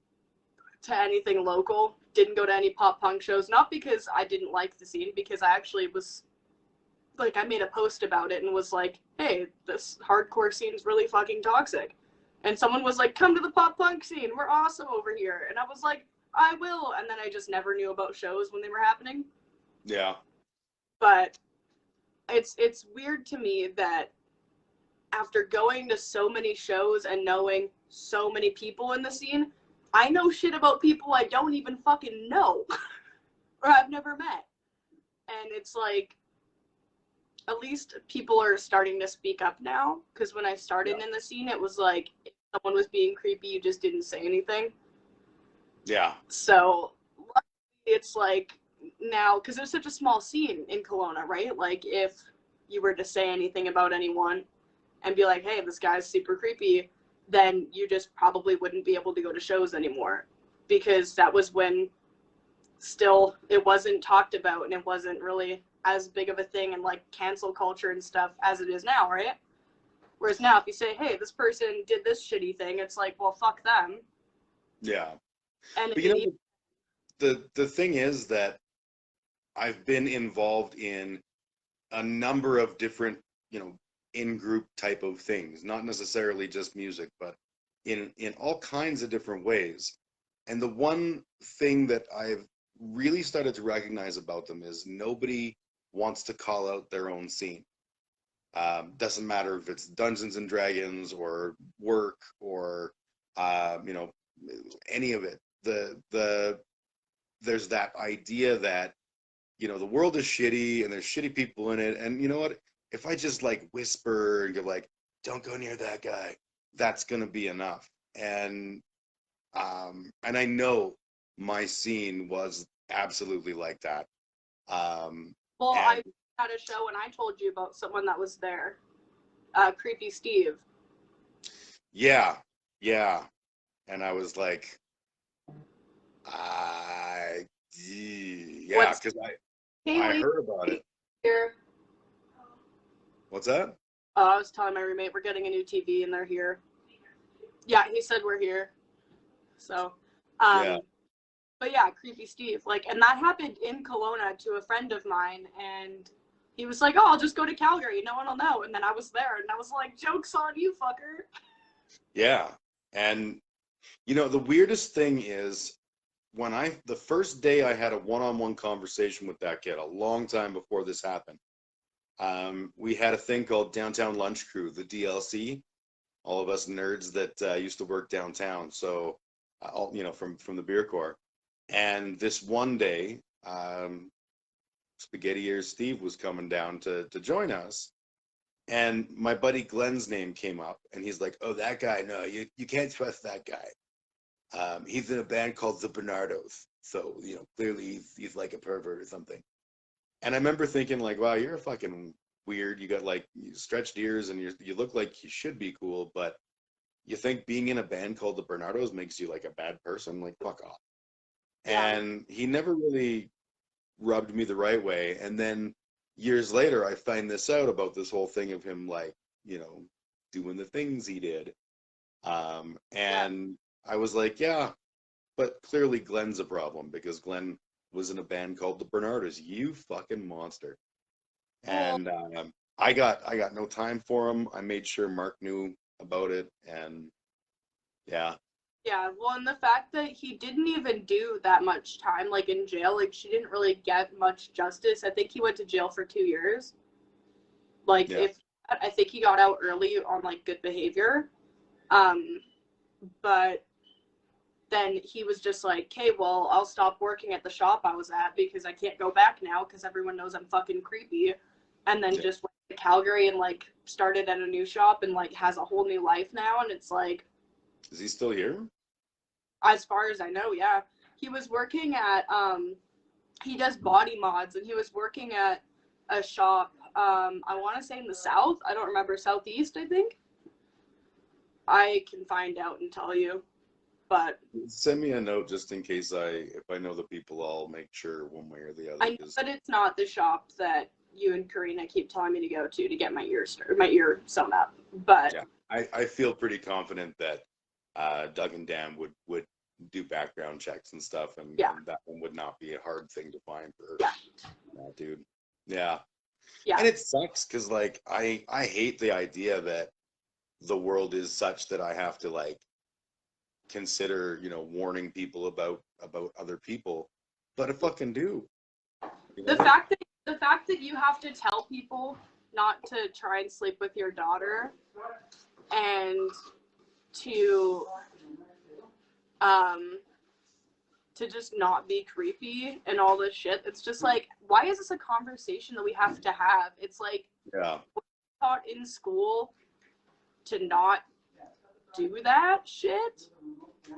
to anything local. Didn't go to any pop punk shows, not because I didn't like the scene, because I actually was like, I made a post about it and was like, hey, this hardcore scene is really fucking toxic. And someone was like, come to the pop punk scene. We're awesome over here. And I was like, I will. And then I just never knew about shows when they were happening. Yeah. But it's weird to me that after going to so many shows and knowing so many people in the scene, I know shit about people I don't even fucking know or I've never met. And it's like, at least people are starting to speak up now, because when I started in the scene, it was like if someone was being creepy, you just didn't say anything. Yeah. So it's like now, because there's such a small scene in Kelowna, right? Like if you were to say anything about anyone and be like, hey, this guy's super creepy, then you just probably wouldn't be able to go to shows anymore, because that was when still it wasn't talked about and it wasn't really as big of a thing in like cancel culture and stuff as it is now, right? Whereas now if you say, hey, this person did this shitty thing, it's like, well, fuck them. Yeah. And But you know, the thing is that I've been involved in a number of different, you know, in-group type of things, not necessarily just music, but in all kinds of different ways. And the one thing that I've really started to recognize about them is nobody wants to call out their own scene. Doesn't matter if it's Dungeons and Dragons or work or you know, any of it. There's that idea that, you know, the world is shitty and there's shitty people in it, and you know what, if I just like whisper and go like, don't go near that guy, that's gonna be enough. And I know my scene was absolutely like that. well, And I had a show and I told you about someone that was there, Creepy Steve. yeah, yeah, and I was like, I yeah, What's because I Haley heard about it. here? What's that? I was telling my roommate we're getting a new TV and they're here. Yeah, he said we're here. So, Yeah. but yeah, Creepy Steve. Like, and that happened in Kelowna to a friend of mine, and he was like, "Oh, I'll just go to Calgary. No one will know." And then I was there, and I was like, "Joke's on you, fucker." Yeah. And you know, the weirdest thing is when the first day I had a one-on-one conversation with that kid, a long time before this happened, we had a thing called Downtown Lunch Crew, the DLC. All of us nerds that used to work downtown, so all, you know, from the beer corps. And this one day, Spaghetti Ears Steve was coming down to join us, And my buddy Glenn's name came up, and he's like, "Oh, that guy? No, you can't trust that guy. He's in a band called the Bernardos, so clearly he's like a pervert or something." And I remember thinking, like, "Wow, you're a fucking weird. You got like stretched ears, and you look like you should be cool, but you think being in a band called the Bernardos makes you like a bad person? Like, fuck off." Yeah. And he never really rubbed me the right way. And then years later, I find this out about this whole thing of him, like, doing the things he did. And I was like, yeah, but clearly Glenn's a problem because Glenn was in a band called the Bernardos. You fucking monster. And I got no time for him. I made sure Mark knew about it, and yeah. Yeah, well, and the fact that he didn't even do that much time, like, in jail, like, she didn't really get much justice. I think he went to jail for 2 years. Like, Yeah. I think he got out early on, like, good behavior. But then he was just like, "Okay, well, I'll stop working at the shop I was at because I can't go back now because everyone knows I'm fucking creepy." And then just went to Calgary and, like, started at a new shop and, like, has a whole new life now. And it's like, Is he still here? as far as I know, yeah. He was working at, he does body mods, and he was working at a shop, I want to say in the south. I don't remember, southeast, I think. I can find out and tell you, but Send me a note just in case if I know the people, I'll make sure one way or the other. I know that it's not the shop that you and Karina keep telling me to go to get my ear sewn up. But yeah, I feel pretty confident that Doug and Dan would do background checks and stuff, and that one would not be a hard thing to find for her. Yeah, dude. Yeah. Yeah. And it sucks because, like, I hate the idea that the world is such that I have to, like, consider, warning people about other people, but I fucking do. The fact that you have to tell people not to try and sleep with your daughter and to just not be creepy and all this shit, it's just like, why is this a conversation that we have to have? It's like, yeah, we're taught in school to not do that shit.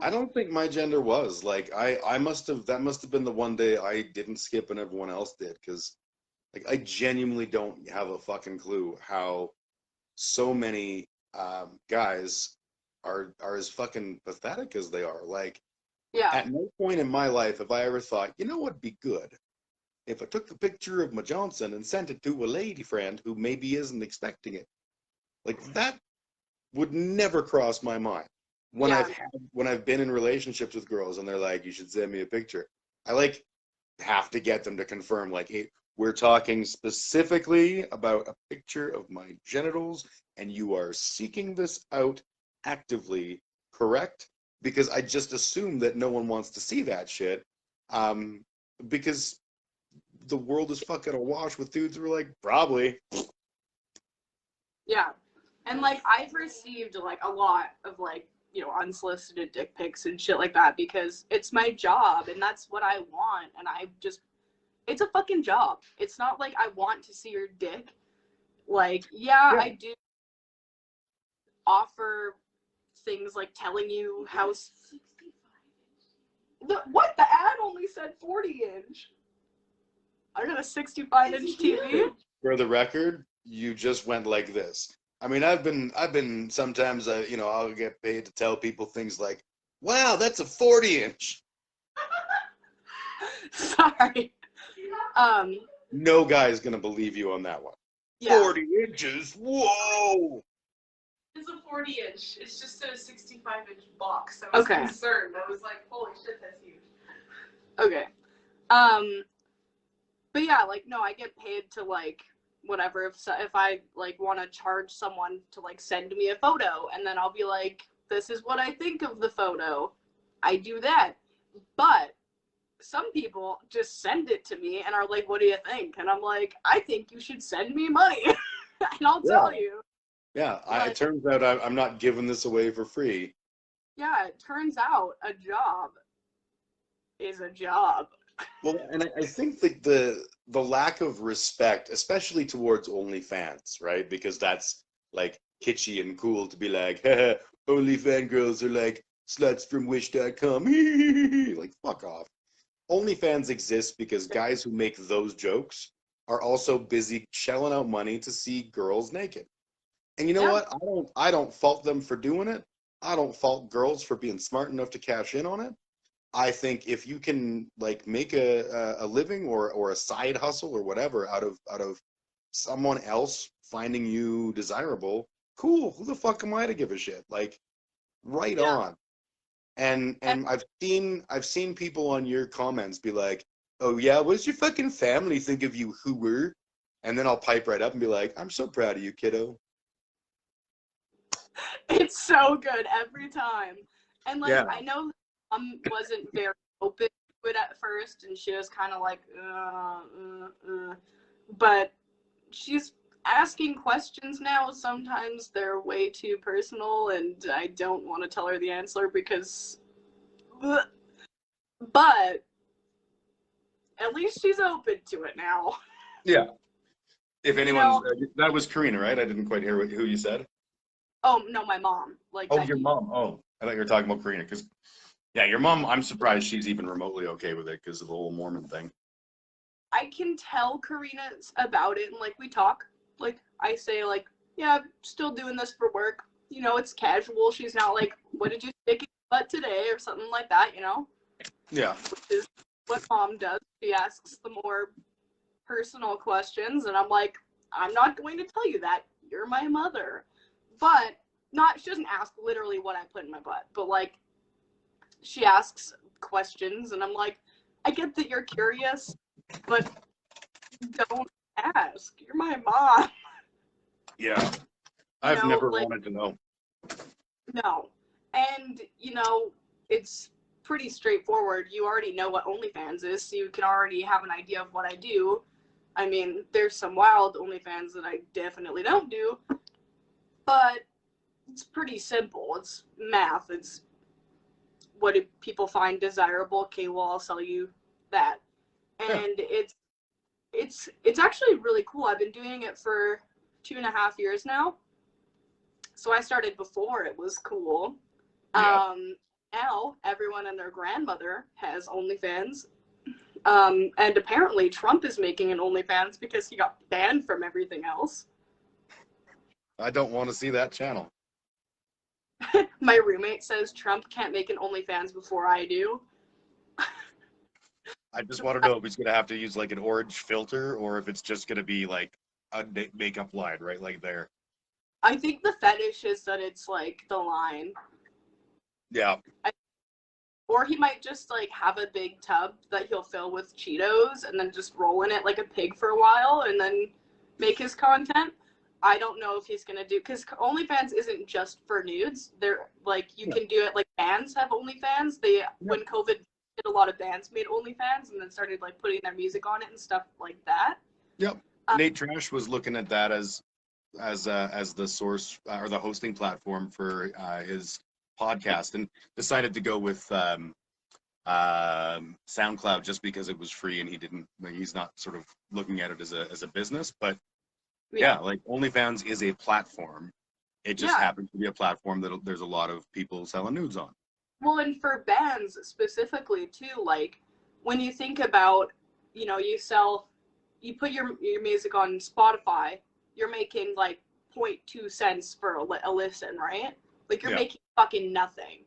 I don't think my gender was like, that must have been the one day I didn't skip and everyone else did, because, like, I genuinely don't have a fucking clue how so many guys are as fucking pathetic as they are. Like, Yeah. at no point in my life have I ever thought, what'd be good if I took the picture of my Johnson and sent it to a lady friend who maybe isn't expecting it. Like, that would never cross my mind. When I've been in relationships with girls and they're like, "You should send me a picture," I, like, have to get them to confirm, like, "Hey, we're talking specifically about a picture of my genitals, and you are seeking this out actively, correct?" Because I just assume that no one wants to see that shit, because the world is fucking awash with dudes who are like, "Probably." Yeah. And, like, I've received, like, a lot of, like, unsolicited dick pics and shit like that because it's my job and that's what I want. And it's a fucking job. It's not like I want to see your dick. Like, I do offer things like telling you how. What? The ad only said 40-inch. I got a 65-inch TV. For the record, you just went like this. I mean, I've been sometimes, I'll get paid to tell people things like, "Wow, that's a 40-inch." Sorry. No guy's gonna believe you on that one. Yeah. 40 inches? Whoa! It's a 40-inch. It's just a 65-inch box. I was Okay. concerned. I was like, holy shit, that's huge. Okay. But yeah, like, no, I get paid to, like, whatever. If I, like, want to charge someone to, like, send me a photo, and then I'll be like, "This is what I think of the photo." I do that. But some people just send it to me and are like, "What do you think?" And I'm like, "I think you should send me money." And I'll tell you. Yeah, But it turns out I'm not giving this away for free. yeah, it turns out a job is a job. Well, and I think that the lack of respect, especially towards OnlyFans, right? Because that's like kitschy and cool to be like, haha, OnlyFans girls are like sluts from wish.com. Like, fuck off. OnlyFans exists because guys who make those jokes are also busy shelling out money to see girls naked. And you know Yeah. what? I don't fault them for doing it. I don't fault girls for being smart enough to cash in on it. I think if you can like make a living or a side hustle or whatever out of someone else finding you desirable, cool. Who the fuck am I to give a shit? Like, right Yeah. on. And I've seen people on your comments be like, "Oh yeah, what does your fucking family think of you, hooer?" And then I'll pipe right up and be like, "I'm so proud of you, kiddo." It's so good every time. And like Yeah. I know wasn't very open to it at first, and she was kind of like, but she's asking questions now. Sometimes they're way too personal, and I don't want to tell her the answer because, but at least she's open to it now. Yeah. If You anyone's know, that was Karina, right? I didn't quite hear who you said. oh no, my mom. Like Oh, Becky. your mom. Oh, I thought you were talking about Karina because yeah, your mom. I'm surprised she's even remotely okay with it because of the whole Mormon thing. I can tell Karina about it, and like we talk. Like I say, like, yeah, I'm still doing this for work. You know, it's casual. She's not like, what did you stick in your butt today, or something like that. You know, Yeah. which is what mom does. She asks the more personal questions, and I'm like, I'm not going to tell you that. You're my mother. But not, she doesn't ask literally what I put in my butt, but like, she asks questions, and I'm like, I get that you're curious, but don't ask. You're my mom. Yeah. I've know, never like, wanted to know. No. And, you know, it's pretty straightforward. You already know what OnlyFans is, so you can already have an idea of what I do. I mean, there's some wild OnlyFans that I definitely don't do, but it's pretty simple. It's math. It's what do people find desirable? Okay, well, I'll sell you that. Yeah. And it's actually really cool. I've been doing it for 2.5 years now. So I started before it was cool. Yeah. Now everyone and their grandmother has OnlyFans. And apparently Trump is making an OnlyFans because he got banned from everything else. I don't want to see that channel. My roommate says Trump can't make an OnlyFans before I do. I just want to know if he's gonna have to use like an orange filter or if it's just gonna be like a makeup line right like there. I think the fetish is that it's like the line. Yeah. Or he might just like have a big tub that he'll fill with Cheetos and then just roll in it like a pig for a while and then make his content. I don't know if he's gonna do, because OnlyFans isn't just for nudes. They're like, you can do it, like bands have OnlyFans. When COVID hit, a lot of bands made OnlyFans and then started like putting their music on it and stuff like that. Yep. Nate Trash was looking at that as the source or the hosting platform for his podcast and decided to go with SoundCloud just because it was free and he's not sort of looking at it as a business, but yeah, like OnlyFans is a platform. It just happens to be a platform that there's a lot of people selling nudes on. Well, and for bands specifically too, like when you think about, you know, you put your music on Spotify, you're making like 0.2 cents for a listen, right? Like you're making fucking nothing.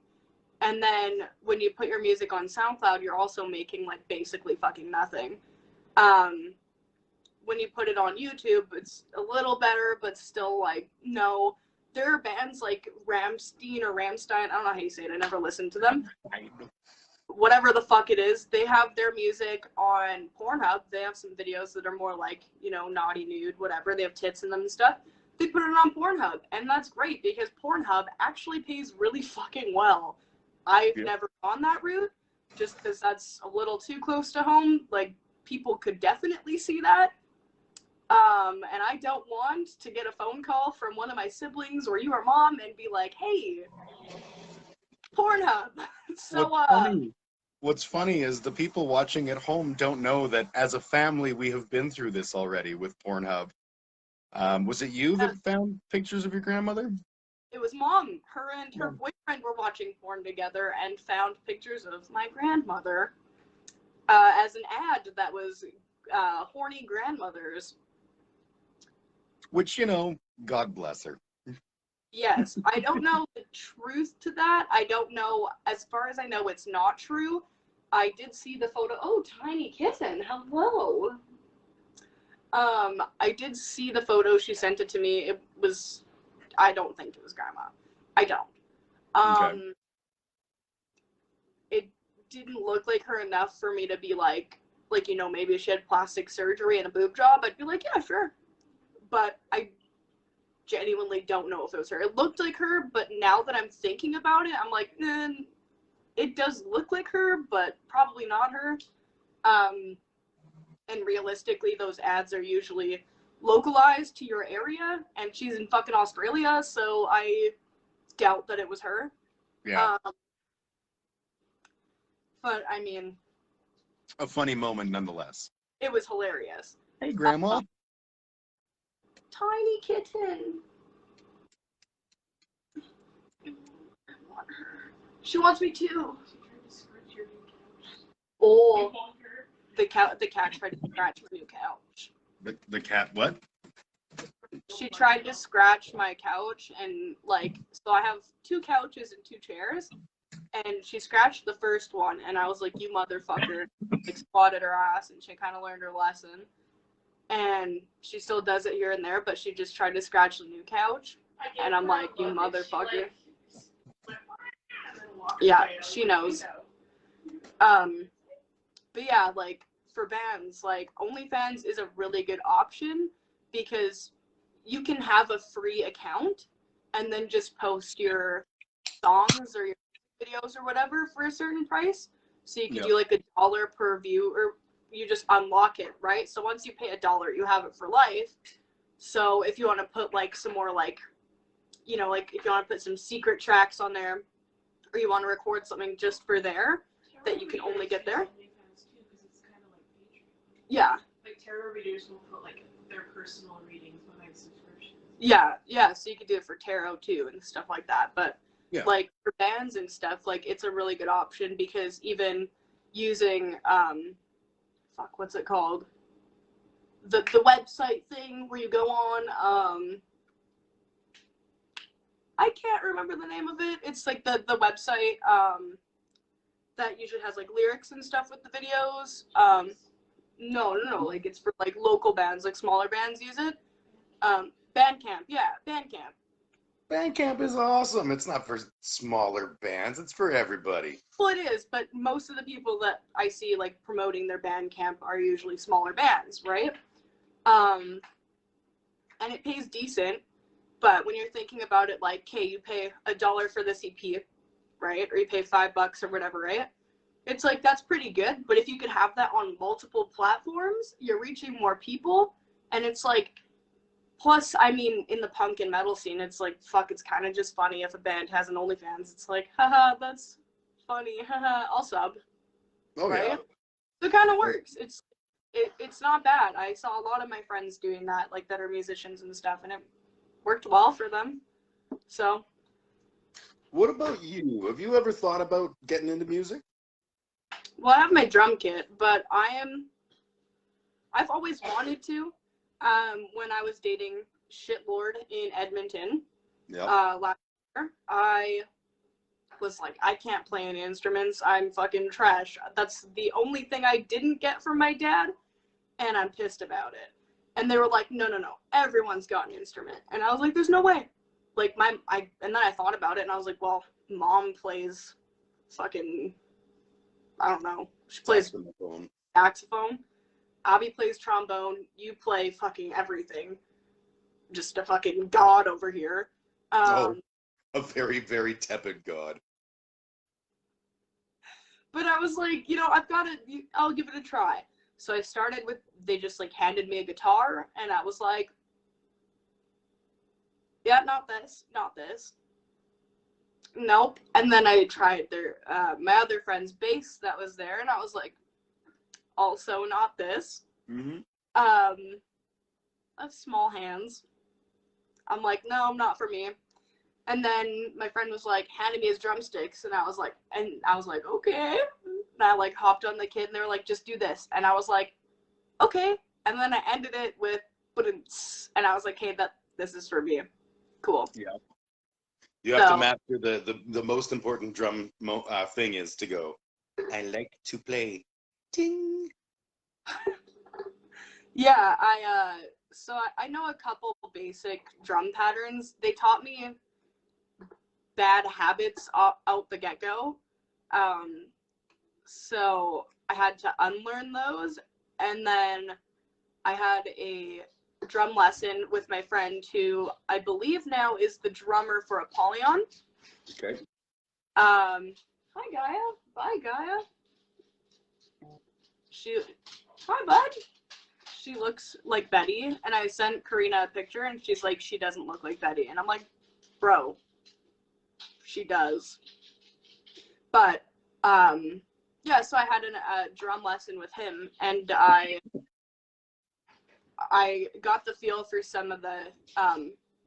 And then when you put your music on SoundCloud, you're also making like basically fucking nothing. When you put it on YouTube, it's a little better, but still like, no. There are bands like Rammstein, I don't know how you say it, I never listened to them. Whatever the fuck it is, they have their music on Pornhub. They have some videos that are more like, you know, naughty nude, whatever. They have tits in them and stuff. They put it on Pornhub, and that's great because Pornhub actually pays really fucking well. I've never gone that route just because that's a little too close to home. Like, people could definitely see that. And I don't want to get a phone call from one of my siblings or your mom and be like, hey, Pornhub. So, what's funny What's funny is the people watching at home don't know that as a family we have been through this already with Pornhub. Was it you that found pictures of your grandmother? It was Mom. Her and her Mom. boyfriend were watching porn together and found pictures of my grandmother as an ad that was horny grandmothers. Which, God bless her. Yes, I don't know the truth to that. I don't know. As far as I know, it's not true. I did see the photo. Oh, tiny kitten. Hello. I did see the photo. She sent it to me. It was, I don't think it was grandma. I don't. Okay. It didn't look like her enough for me to be like, maybe if she had plastic surgery and a boob job, I'd be like, yeah, sure. But I genuinely don't know if it was her. It looked like her, but now that I'm thinking about it, I'm like, it does look like her, but probably not her. And realistically, those ads are usually localized to your area, and she's in fucking Australia, so I doubt that it was her. Yeah. But I mean, A funny moment nonetheless. it was hilarious. Hey, Grandma. Tiny kitten. I want her. She wants me too. She tried to scratch your new couch. Oh, You want her? the cat tried to scratch my new couch. The cat, what? She tried to scratch my couch, and so I have 2 couches and 2 chairs, and she scratched the first one, and I was like, you motherfucker, swatted her ass, and she kind of learned her lesson. And she still does it here and there, but she just tried to scratch the new couch, and I'm like, you motherfucker. Yeah, she knows. But yeah, for bands, OnlyFans is a really good option because you can have a free account and then just post your songs or your videos or whatever for a certain price. So you can do $1 per view, or you just unlock it, right? So once you pay $1, you have it for life. So if you want to put some more if you want to put some secret tracks on there, or you want to record something just for there that you can only get there. Yeah. Tarot readers will put their personal readings behind subscriptions. Yeah, so you could do it for tarot too and stuff like that. But Yeah. For bands and stuff, it's a really good option because even using what's it called? The website thing where you go on, I can't remember the name of it. It's the website that usually has lyrics and stuff with the videos. No, it's for local bands, smaller bands use it. Bandcamp, yeah, Bandcamp. Bandcamp is awesome. It's not for smaller bands. It's for everybody. Well, it is, but most of the people that I see promoting their Bandcamp are usually smaller bands, right? And it pays decent, but when you're thinking about it, okay, you pay $1 for this EP, right? Or you pay $5 or whatever, right? It's that's pretty good, but if you could have that on multiple platforms, you're reaching more people, and it's plus, I mean, in the punk and metal scene, it's it's kind of just funny if a band has an OnlyFans. It's haha, that's funny, haha, I'll sub. Oh, right? yeah. So it kind of works. It's not bad. I saw a lot of my friends doing that, that are musicians and stuff, and it worked well for them. So. What about you? Have you ever thought about getting into music? Well, I have my drum kit, but I've always wanted to. When I was dating Shitlord in Edmonton, last year, I was I can't play any instruments. I'm fucking trash. That's the only thing I didn't get from my dad, and I'm pissed about it. And they were like, no, everyone's got an instrument. And I was like, there's no way. And then I thought about it, and I was like, well, Mom plays fucking, I don't know. She plays saxophone. Abby plays trombone. You play fucking everything. Just a fucking god over here. A very, very tepid god. But I was like, I've got it. I'll give it a try. So I started with, they just handed me a guitar, and I was like, yeah, not this. Nope. And then I tried my other friend's bass that was there, and I was like, also not this. Mm-hmm. I have small hands. I'm like, no, not for me. And then my friend was like, handed me his drumsticks, and I was like, okay. And I like hopped on the kit, and they were like, just do this. And I was like, okay. And then I ended it with, and I was like, hey, this is for me. Cool. Yeah. You have to master the most important drum thing is to go, I like to play. Ding. Yeah, I know a couple basic drum patterns. They taught me bad habits out the get-go. So I had to unlearn those. And then I had a drum lesson with my friend who I believe now is the drummer for Apollyon. Okay. Hi, Gaia. Bye, Gaia. Hi, bud. She looks like Betty, and I sent Karina a picture, and she's like, she doesn't look like Betty. And I'm like, bro, she does. But, yeah, so I had a drum lesson with him, and I got the feel for some of the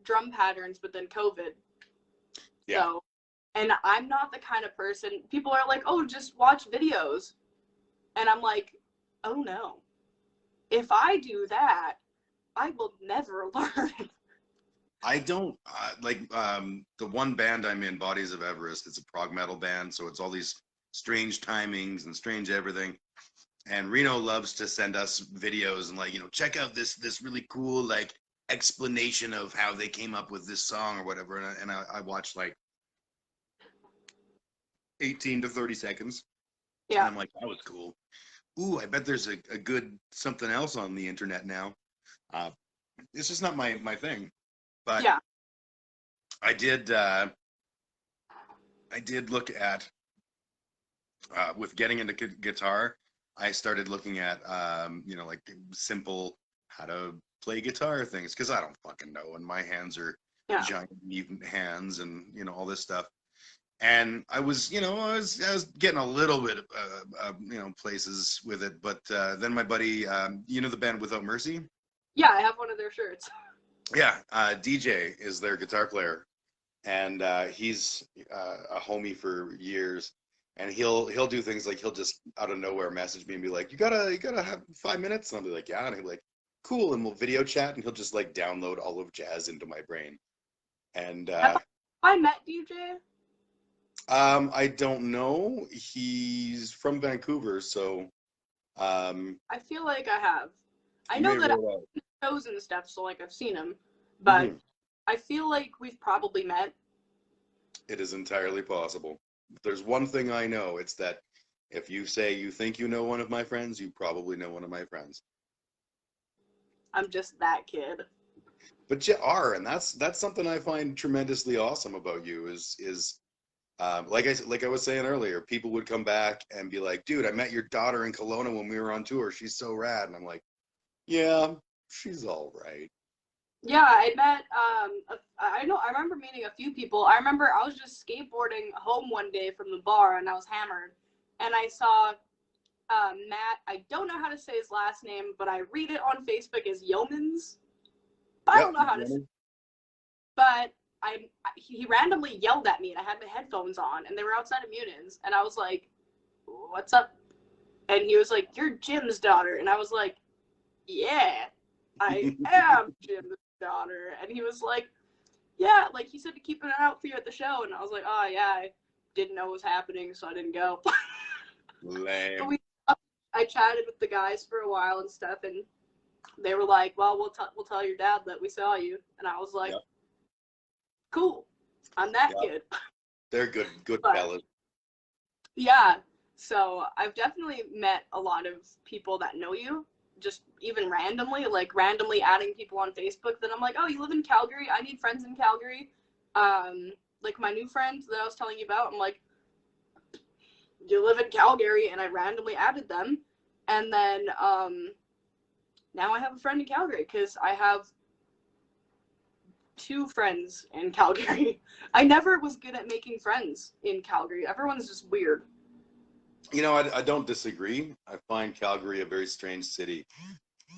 drum patterns, but then COVID. Yeah. So, and I'm not the kind of person, people are like, oh, just watch videos. And I'm like, oh no. If I do that, I will never learn. I don't the one band I'm in, Bodies of Everest. It's a prog metal band, so it's all these strange timings and strange everything. And Reno loves to send us videos and like, check out this really cool like explanation of how they came up with this song or whatever. And I watched like 18 to 30 seconds. Yeah. And I'm like, that was cool. Ooh, I bet there's a good something else on the internet now. It's just not my thing. But yeah. I did look at with getting into guitar, I started looking at like simple how to play guitar things because I don't fucking know, and my hands are giant mutant hands and all this stuff. And I was I was getting a little bit of places with it, but then my buddy, the band Without Mercy. Yeah, I have one of their shirts. Yeah, DJ is their guitar player, and he's a homie for years. And he'll do things like he'll just out of nowhere message me and be like, you gotta have 5 minutes, and I'll be like, yeah, and he'll be like, cool, and we'll video chat, and he'll just like download all of jazz into my brain. And I met DJ. I don't know. He's from Vancouver, so I feel like I have. I know that I've shows and stuff, so like I've seen him, but I feel like we've probably met. It is entirely possible. There's one thing I know, it's that if you say you think you know one of my friends, you probably know one of my friends. I'm just that kid. But you are, and that's something I find tremendously awesome about you is like I was saying earlier, people would come back and be like, dude, I met your daughter in Kelowna when we were on tour. She's so rad. And I'm like, yeah, she's all right. Yeah, I met, I remember meeting a few people. I remember I was just skateboarding home one day from the bar and I was hammered. And I saw Matt, I don't know how to say his last name, but I read it on Facebook as Yeomans. I don't know how to say it. But he randomly yelled at me and I had my headphones on and they were outside of Muniz. And I was like, what's up? And he was like, you're Jim's daughter. And I was like, yeah, I am Jim's daughter. And he was like, yeah, like he said to keep an eye out for you at the show. And I was like, oh yeah, I didn't know what was happening, so I didn't go. Lame. I chatted with the guys for a while and stuff, and they were like, well, we'll tell your dad that we saw you. And I was like, cool, I'm that kid. They're good fellas. Yeah, so I've definitely met a lot of people that know you, just even randomly, like randomly adding people on Facebook that I'm like, oh, you live in Calgary? I need friends in Calgary. Like my new friend that I was telling you about, I'm like, you live in Calgary, and I randomly added them. And then now I have a friend in Calgary because I have 2 friends in Calgary. I never was good at making friends in Calgary. Everyone's just weird. You know, I don't disagree. I find Calgary a very strange city,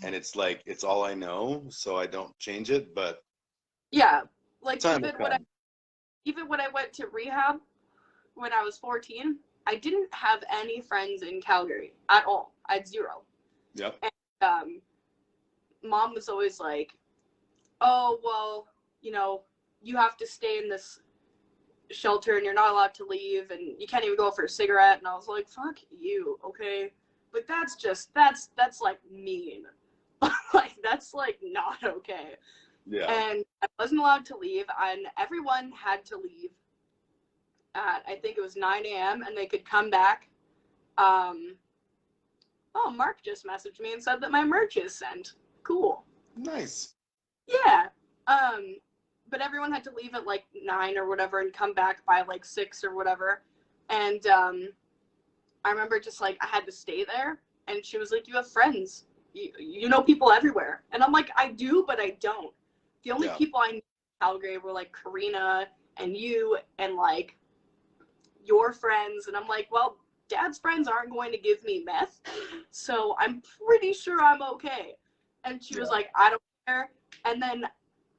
and it's like it's all I know, so I don't change it. But Yeah, like time will come. even when I went to rehab when I was 14, I didn't have any friends in Calgary at all. I had 0. Yep. And Mom was always like, "Oh, well, you know, you have to stay in this shelter and you're not allowed to leave and you can't even go for a cigarette." And I was like, "Fuck you, okay?" Like that's like mean. Like that's like not okay. Yeah. And I wasn't allowed to leave, and everyone had to leave at, I think it was 9 a.m. and they could come back. Oh, Mark just messaged me and said that my merch is sent. Cool. Nice. Yeah. But everyone had to leave at like 9 or whatever and come back by like 6 or whatever. And I remember just like I had to stay there, and she was like, "You have friends. You know people everywhere." And I'm like, "I do, but I don't." The only people I knew in Calgary were like Karina and you and like your friends. And I'm like, well, Dad's friends aren't going to give me meth, so I'm pretty sure I'm okay. And she was like, "I don't care." And then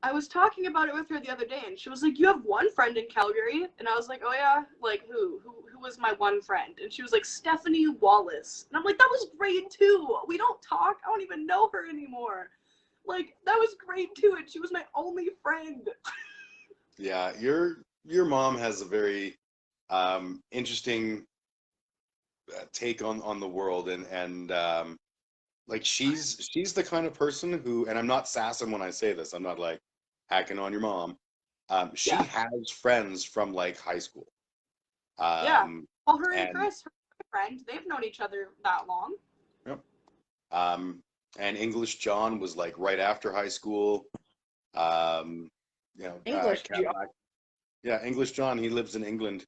I was talking about it with her the other day, and she was like, "You have one friend in Calgary." And I was like, "Oh yeah? Like who was my one friend?" And she was like, "Stephanie Wallace." And I'm like, "That was grade 2. We don't talk. I don't even know her anymore." Like, that was grade 2, and she was my only friend. Yeah, your mom has a very interesting take on the world, and like she's the kind of person who, and I'm not sassing when I say this, I'm not like hacking on your mom. She has friends from like high school. Yeah. Well, her and And Chris, her friend, they've known each other that long. yep. And English John was like right after high school. You know, English John. Yeah, English John. He lives in England.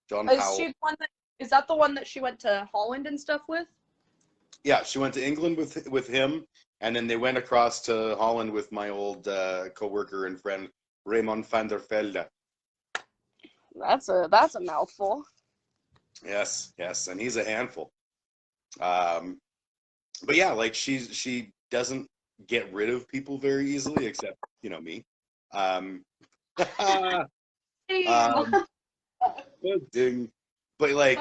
John Is Powell. she the one that, is that the one that she went to Holland and stuff with? Yeah, she went to England with him, and then they went across to Holland with my old coworker and friend Raymond van der Velde. That's a mouthful. Yes, and he's a handful. But yeah, like she doesn't get rid of people very easily, except me. Ding. But like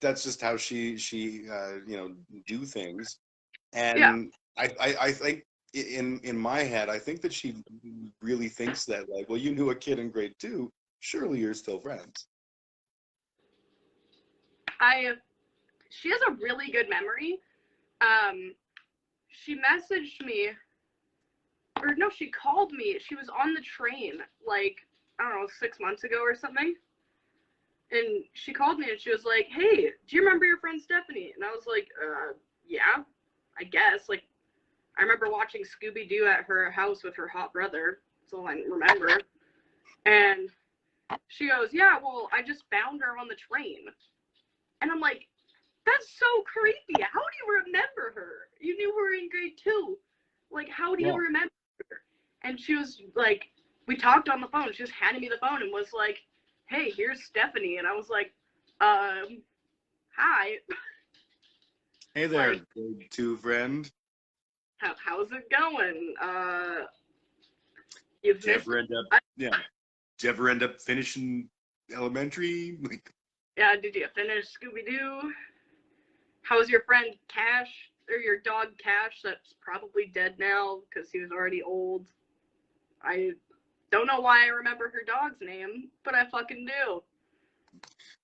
that's just how she do things. And I think in my head, I think that she really thinks that like, well, you knew a kid in grade 2, surely you're still friends. She has a really good memory. She messaged me, or no, she called me. She was on the train, like, I don't know, 6 months ago or something. And she called me and she was like, "Hey, do you remember your friend Stephanie?" And I was like, yeah, I guess. Like, I remember watching Scooby-Doo at her house with her hot brother. That's all I remember. And she goes, "Yeah, well, I just found her on the train." And I'm like, that's so creepy. How do you remember her? You knew her in grade 2. Like, how do you remember her? And she was like, we talked on the phone. She just handed me the phone and was like, "Hey, here's Stephanie." And I was like, hi. Hey there, Like, grade 2 friend. How's it going? Did you ever end up finishing elementary? Like, Yeah, did you finish Scooby-Doo? How's your friend Cash, or your dog Cash, that's probably dead now because he was already old? I don't know why I remember her dog's name, but I fucking do.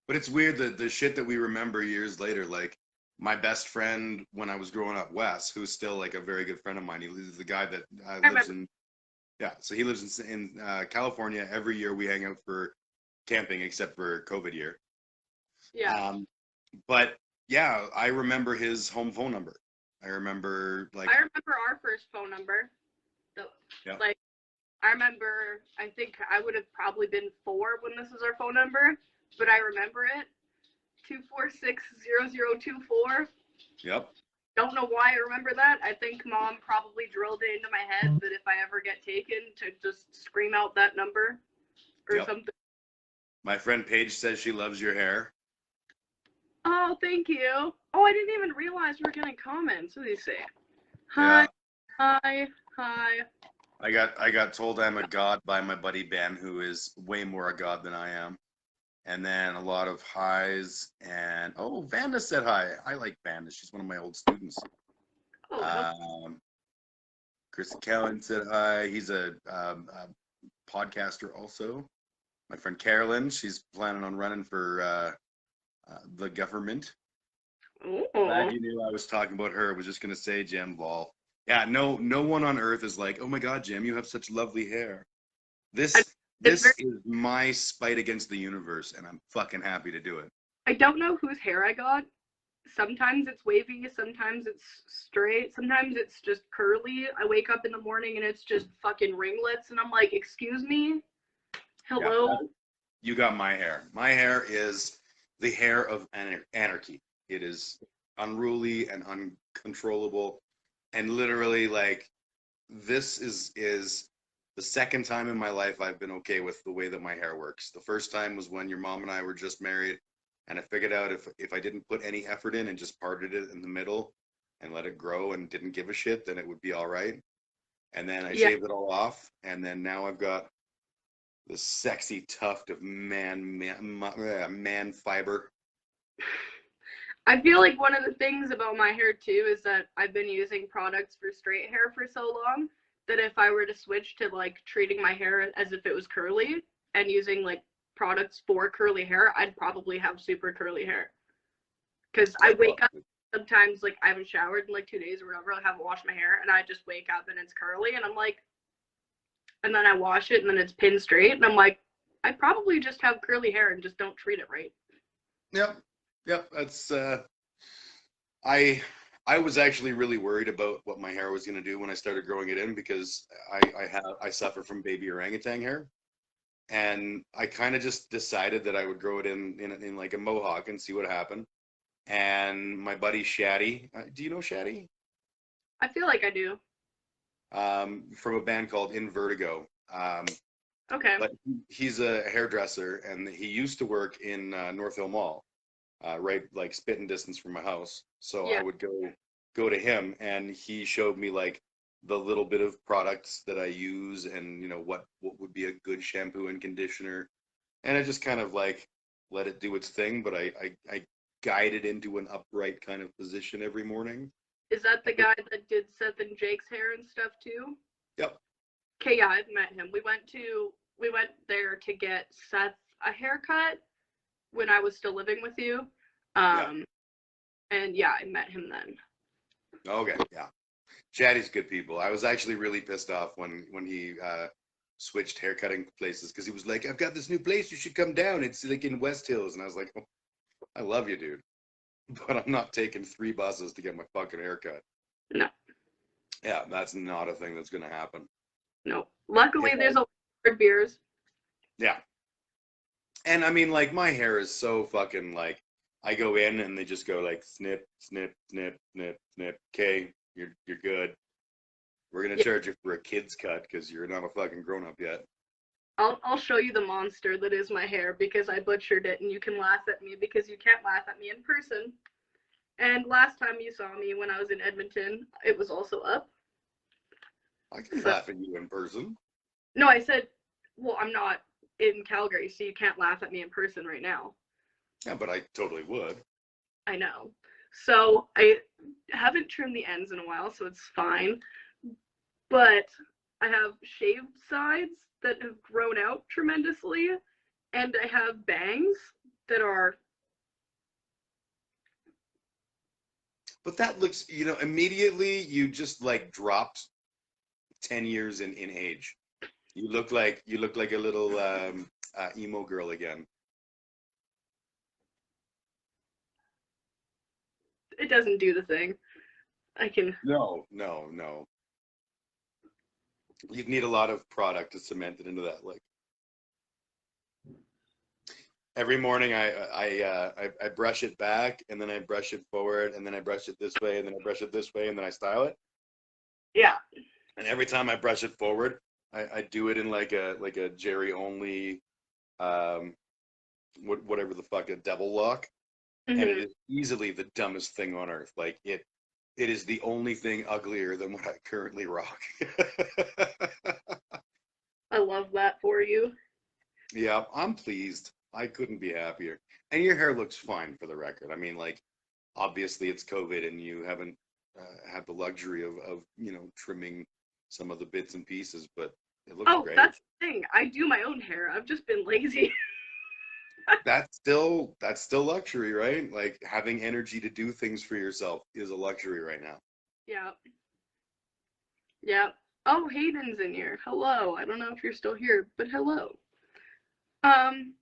but it's weird that the shit that we remember years later, like my best friend when I was growing up, Wes, who's still like a very good friend of mine. He's the guy that lives in, so he lives in California. Every year we hang out for camping, except for COVID year. Yeah. But yeah, I remember his home phone number. I remember our first phone number. Like, I remember, I think I would have probably been 4 when this was our phone number, but I remember it. 246-0024. Yep. don't know why I remember that. I think Mom probably drilled it into my head that if I ever get taken, to just scream out that number or Yep. something. My friend Paige says she loves your hair. Oh, thank you. Oh, I didn't even realize we were getting comments. What do you say? Hi, hi, hi. I got told I'm a god by my buddy Ben, who is way more a god than I am. And then a lot of highs, and oh, Vanda said hi. I like Vanda. She's one of my old students. Oh, Chris Cowan said hi. He's a podcaster also. My friend Carolyn, she's planning on running for the government. Glad you knew I was talking about her. I was just gonna say, Jim, lol. Yeah, no one on earth is like, oh my God, Jim, you have such lovely hair. This is my spite against the universe, and I'm fucking happy to do it. I don't know whose hair I got. Sometimes it's wavy, sometimes it's straight, sometimes it's just curly. I wake up in the morning and it's just fucking ringlets, and I'm like, excuse me? Hello? Yeah, you got my hair. My hair is the hair of anarchy. It is unruly and uncontrollable, and literally, like, this is the second time in my life I've been okay with the way that my hair works. The first time was when your mom and I were just married, and I figured out if I didn't put any effort in and just parted it in the middle and let it grow and didn't give a shit, then it would be all right. And then I shaved it all off, and then now I've got this sexy tuft of man fiber. I feel like one of the things about my hair too is that I've been using products for straight hair for so long that if I were to switch to like treating my hair as if it was curly and using like products for curly hair, I'd probably have super curly hair. Because I wake up sometimes, like I haven't showered in like 2 days or whatever, I haven't washed my hair, and I just wake up and it's curly, and I'm like, and then I wash it and then it's pinned straight, and I'm like, I probably just have curly hair and just don't treat it right. Yep, that's I was actually really worried about what my hair was going to do when I started growing it in, because I suffer from baby orangutan hair, and I kind of just decided that I would grow it in like a mohawk and see what happened. And my buddy Shaddy, do you know Shaddy? I feel like I do. From a band called In Vertigo. Okay. But he's a hairdresser, and he used to work in North Hill Mall, right, like spitting distance from my house. So Yeah. I would go to him, and he showed me like the little bit of products that I use, and what would be a good shampoo and conditioner, and I just kind of like let it do its thing. But I guide it into an upright kind of position every morning. Is that the guy that did Seth and Jake's hair and stuff too? Yep. Okay, yeah, I've met him. We went there to get Seth a haircut when I was still living with you. And yeah, I met him then. Okay, yeah. Shaddy's good people. I was actually really pissed off when he switched haircutting places, because he was like, I've got this new place, you should come down. It's like in West Hills. And I was like, oh, I love you, dude, but I'm not taking 3 buses to get my fucking haircut. No. Yeah, that's not a thing that's going to happen. No. Luckily, there's a lot of beers. Yeah. And I mean, like, my hair is so fucking, like, I go in and they just go like snip, snip, snip, snip, snip. Okay, you're good. We're gonna charge you for a kid's cut because you're not a fucking grown up yet. I'll show you the monster that is my hair, because I butchered it, and you can laugh at me because you can't laugh at me in person. And last time you saw me when I was in Edmonton, it was also up. I can laugh at you in person. No, I said, well, I'm not in Calgary, so you can't laugh at me in person right now. Yeah, but I totally would. I know. So I haven't trimmed the ends in a while, so it's fine. But I have shaved sides that have grown out tremendously, and I have bangs that are... But that looks, immediately you just like dropped 10 years in age. You look like a little emo girl again. It doesn't do the thing. I can... No. You'd need a lot of product to cement it into that look. Every morning I brush it back, and then I brush it forward, and then I brush it this way, and then I brush it this way, and then I style it. Yeah. And every time I brush it forward, I do it in like a Jerry only, whatever the fuck, a devil lock, and it Mhm. is easily the dumbest thing on earth. Like it is the only thing uglier than what I currently rock. I love that for you. Yeah, I'm pleased. I couldn't be happier. And your hair looks fine, for the record. I mean, like, obviously it's COVID and you haven't had the luxury of trimming some of the bits and pieces, but it looks Oh, great. that's the thing. I do my own hair. I've just been lazy. That's still luxury, right? Like, having energy to do things for yourself is a luxury right now. Yeah. Yeah. Oh, Hayden's in here. Hello. I don't know if you're still here, but hello. Um,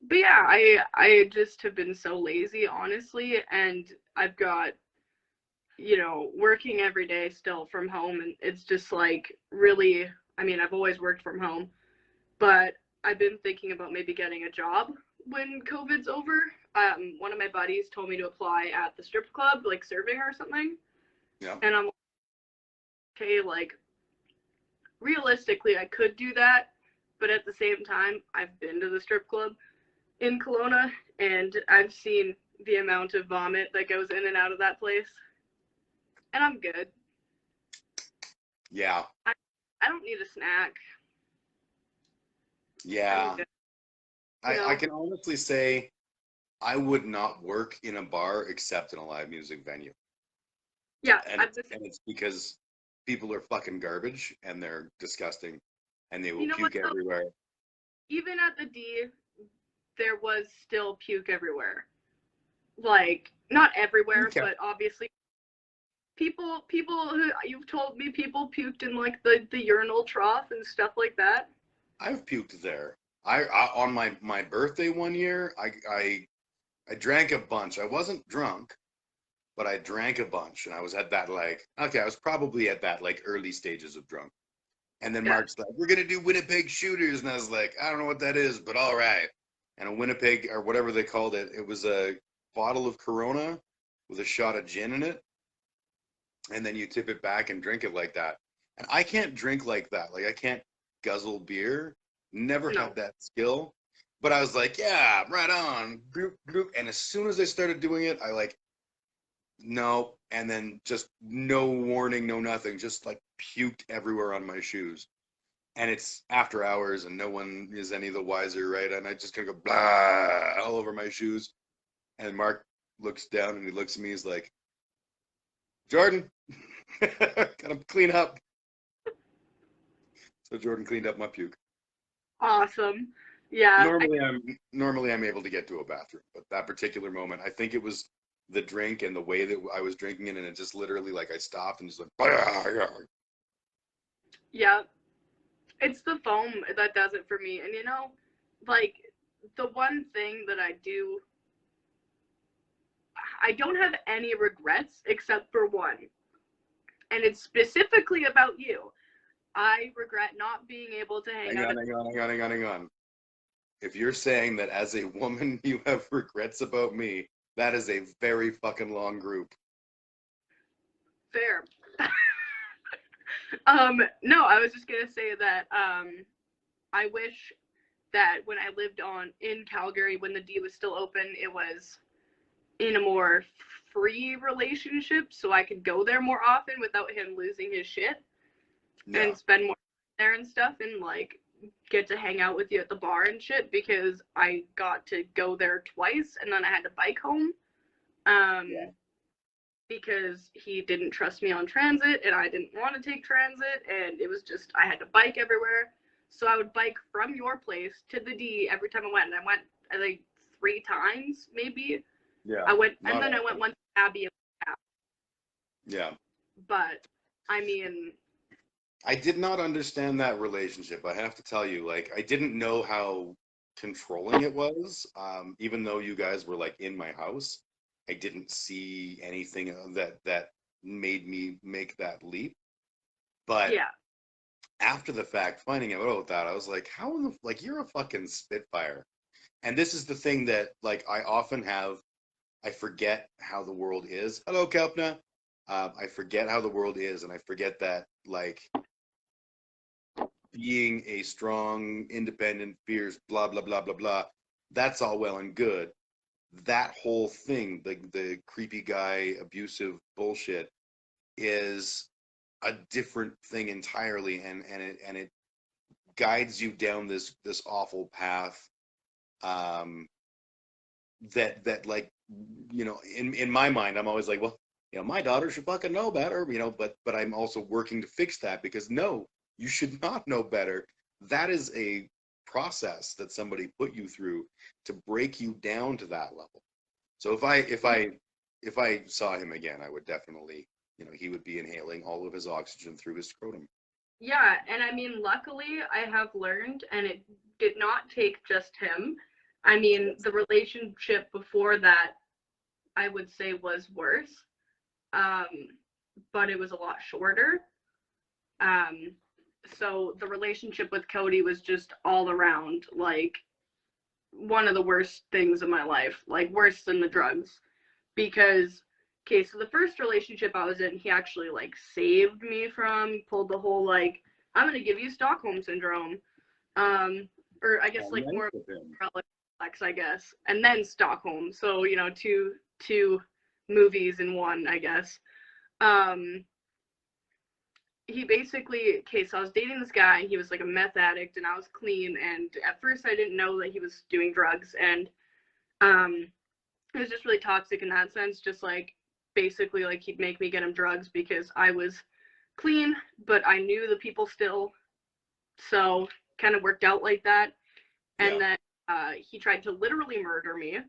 but yeah, I just have been so lazy, honestly, and I've got, working every day still from home, and it's just like really, I mean, I've always worked from home, but I've been thinking about maybe getting a job when COVID's over. One of my buddies told me to apply at the strip club, like serving or something, Yeah. and I'm like, okay, like realistically, I could do that, but at the same time, I've been to the strip club in Kelowna, and I've seen the amount of vomit that goes in and out of that place, and I'm good. Yeah. I don't need a snack. Yeah. I'm good. I can honestly say I would not work in a bar except in a live music venue. Yeah, And it's because people are fucking garbage and they're disgusting and they will you know what, puke though? everywhere. Even at the D, there was still puke everywhere. Like, not everywhere, Okay. but obviously people who you've told me people puked in like the urinal trough and stuff like that. I've puked there. I on my birthday one year, I drank a bunch. I wasn't drunk, but I drank a bunch, and I was at that I was probably at that like early stages of drunk. And then Yeah. Mark's like, "We're gonna do Winnipeg shooters," and I was like, "I don't know what that is, but all right." And a Winnipeg or whatever they called it, it was a bottle of Corona with a shot of gin in it, and then you tip it back and drink it like that. And I can't drink like that. Like, I can't guzzle beer. Never No. had that skill. But I was like, yeah, right on. Bloop, bloop. And as soon as I started doing it, I like, no. And then just no warning, no nothing. Just like puked everywhere on my shoes. And it's after hours and no one is any the wiser, right? And I just kind of go blah all over my shoes. And Mark looks down and he looks at me. He's like, "Jordan, gotta clean up." So Jordan cleaned up my puke. Awesome. Yeah. Normally I'm able to get to a bathroom, but that particular moment, I think it was the drink and the way that I was drinking it, and it just literally like I stopped and just like, Yeah. It's the foam that does it for me. And like the one thing that I don't have any regrets except for one. And it's specifically about you. I regret not being able to hang out. Hang on. If you're saying that as a woman you have regrets about me, that is a very fucking long group. Fair. No, I was just gonna say that I wish that when I lived in Calgary when the D was still open, it was in a more free relationship so I could go there more often without him losing his shit and spend more time there and stuff and like get to hang out with you at the bar and shit because I got to go there twice and then I had to bike home. Because he didn't trust me on transit and I didn't want to take transit and it was just I had to bike everywhere. So I would bike from your place to the D every time I went. And I went I think 3 times maybe. Yeah. I went and then I went once to Abby. Yeah. But I mean I did not understand that relationship. I have to tell you, like I didn't know how controlling it was. Even though you guys were like in my house, I didn't see anything that made me make that leap. But yeah. after the fact, finding out about that, I was like, how in the like you're a fucking spitfire. And this is the thing that, like, I often have, I forget how the world is. Hello, Kelpna. I forget how the world is, and I forget that, like, being a strong, independent, fierce, blah, blah, blah, blah, blah, that's all well and good. That whole thing, the creepy guy, abusive bullshit, is a different thing entirely, and it guides you down this awful path, that like, in my mind, I'm always like, well, my daughter should fucking know better, but I'm also working to fix that, because no, you should not know better. That is a process that somebody put you through to break you down to that level. So if I saw him again, I would definitely, he would be inhaling all of his oxygen through his scrotum. Yeah, and I mean, luckily, I have learned, and it did not take just him. I mean, the relationship before that, I would say, was worse, but it was a lot shorter. So the relationship with Cody was just all around, like, one of the worst things in my life, like, worse than the drugs. Because, okay, so the first relationship I was in, he actually, like, saved me from, pulled the whole, like, I'm going to give you Stockholm Syndrome. Or I guess, like, more complex, I guess. And then Stockholm. So, two movies in one, I guess. He basically, okay, so I was dating this guy, and he was, like, a meth addict, and I was clean. And at first I didn't know that he was doing drugs. And, it was just really toxic in that sense. Just, like, basically, like, he'd make me get him drugs because I was clean, but I knew the people still, so kind of worked out like that. And then he tried to literally murder me,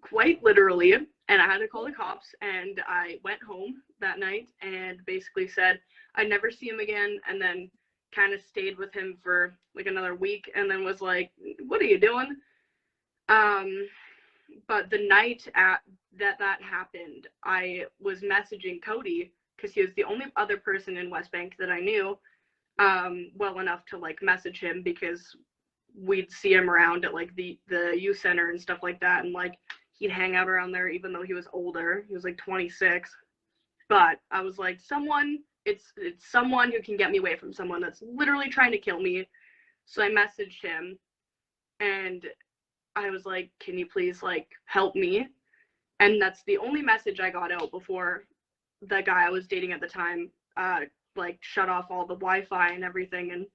quite literally, and I had to call the cops. And I went home that night and basically said I'd never see him again, and then kind of stayed with him for like another week, and then was like, what are you doing? But the night that happened, I was messaging Cody because he was the only other person in West Bank that I knew well enough to, like, message him, because we'd see him around at, like, the youth center and stuff like that, and, like, he'd hang out around there even though he was older. He was like 26. But I was like, it's someone who can get me away from someone that's literally trying to kill me. So I messaged him, and I was like, can you please, like, help me? And that's the only message I got out before the guy I was dating at the time, like, shut off all the Wi-Fi and everything. And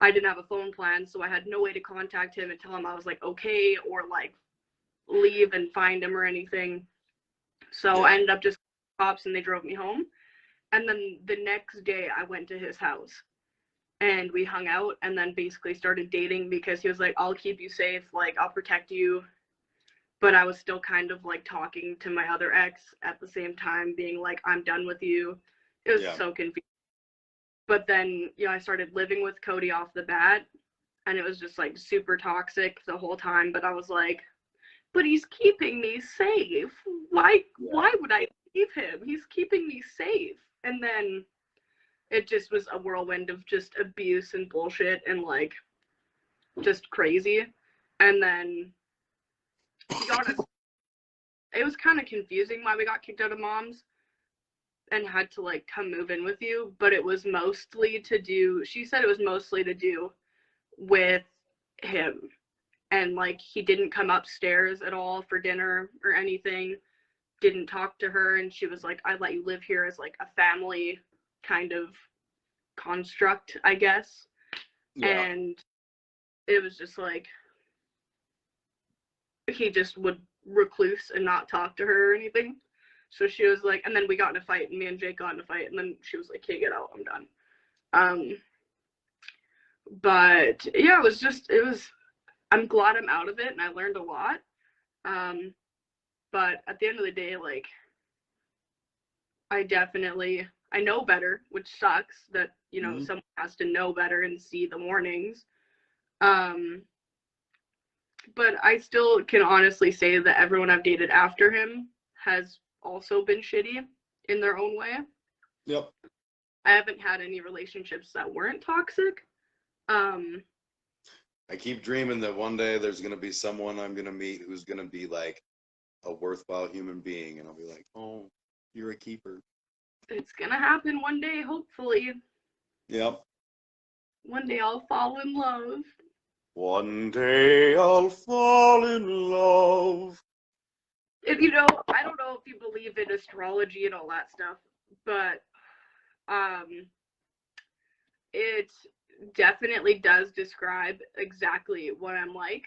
I didn't have a phone plan, so I had no way to contact him and tell him I was, like, okay, or, like, leave and find him or anything. So I ended up just cops, and they drove me home. And then the next day I went to his house, and we hung out, and then basically started dating, because he was like, I'll keep you safe, like, I'll protect you. But I was still kind of, like, talking to my other ex at the same time, being like, I'm done with you. It was so confusing. But then, I started living with Cody off the bat, and it was just, like, super toxic the whole time. But I was like, but he's keeping me safe. Why would I leave him? He's keeping me safe. And then it just was a whirlwind of just abuse and bullshit and, like, just crazy. And then it was kind of confusing why we got kicked out of Mom's and had to, like, come move in with you. But it was mostly she said it was mostly to do with him. And, like, he didn't come upstairs at all for dinner or anything, didn't talk to her. And she was like, I let you live here as, like, a family kind of construct, I guess. And it was just like, he just would recluse and not talk to her or anything. So she was like, and then we got in a fight, and me and Jake got in a fight, and then she was like, hey, get out, I'm done. But yeah, I'm glad I'm out of it, and I learned a lot. But at the end of the day, like, I know better, which sucks that, someone has to know better and see the warnings. But I still can honestly say that everyone I've dated after him has also been shitty in their own way. Yep. I haven't had any relationships that weren't toxic. I keep dreaming that one day there's gonna be someone I'm gonna meet who's gonna be like a worthwhile human being, and I'll be like, oh, you're a keeper. It's gonna happen one day, hopefully. Yep. One day I'll fall in love. One day I'll fall in love. And I don't know if you believe in astrology and all that stuff, but it definitely does describe exactly what I'm like.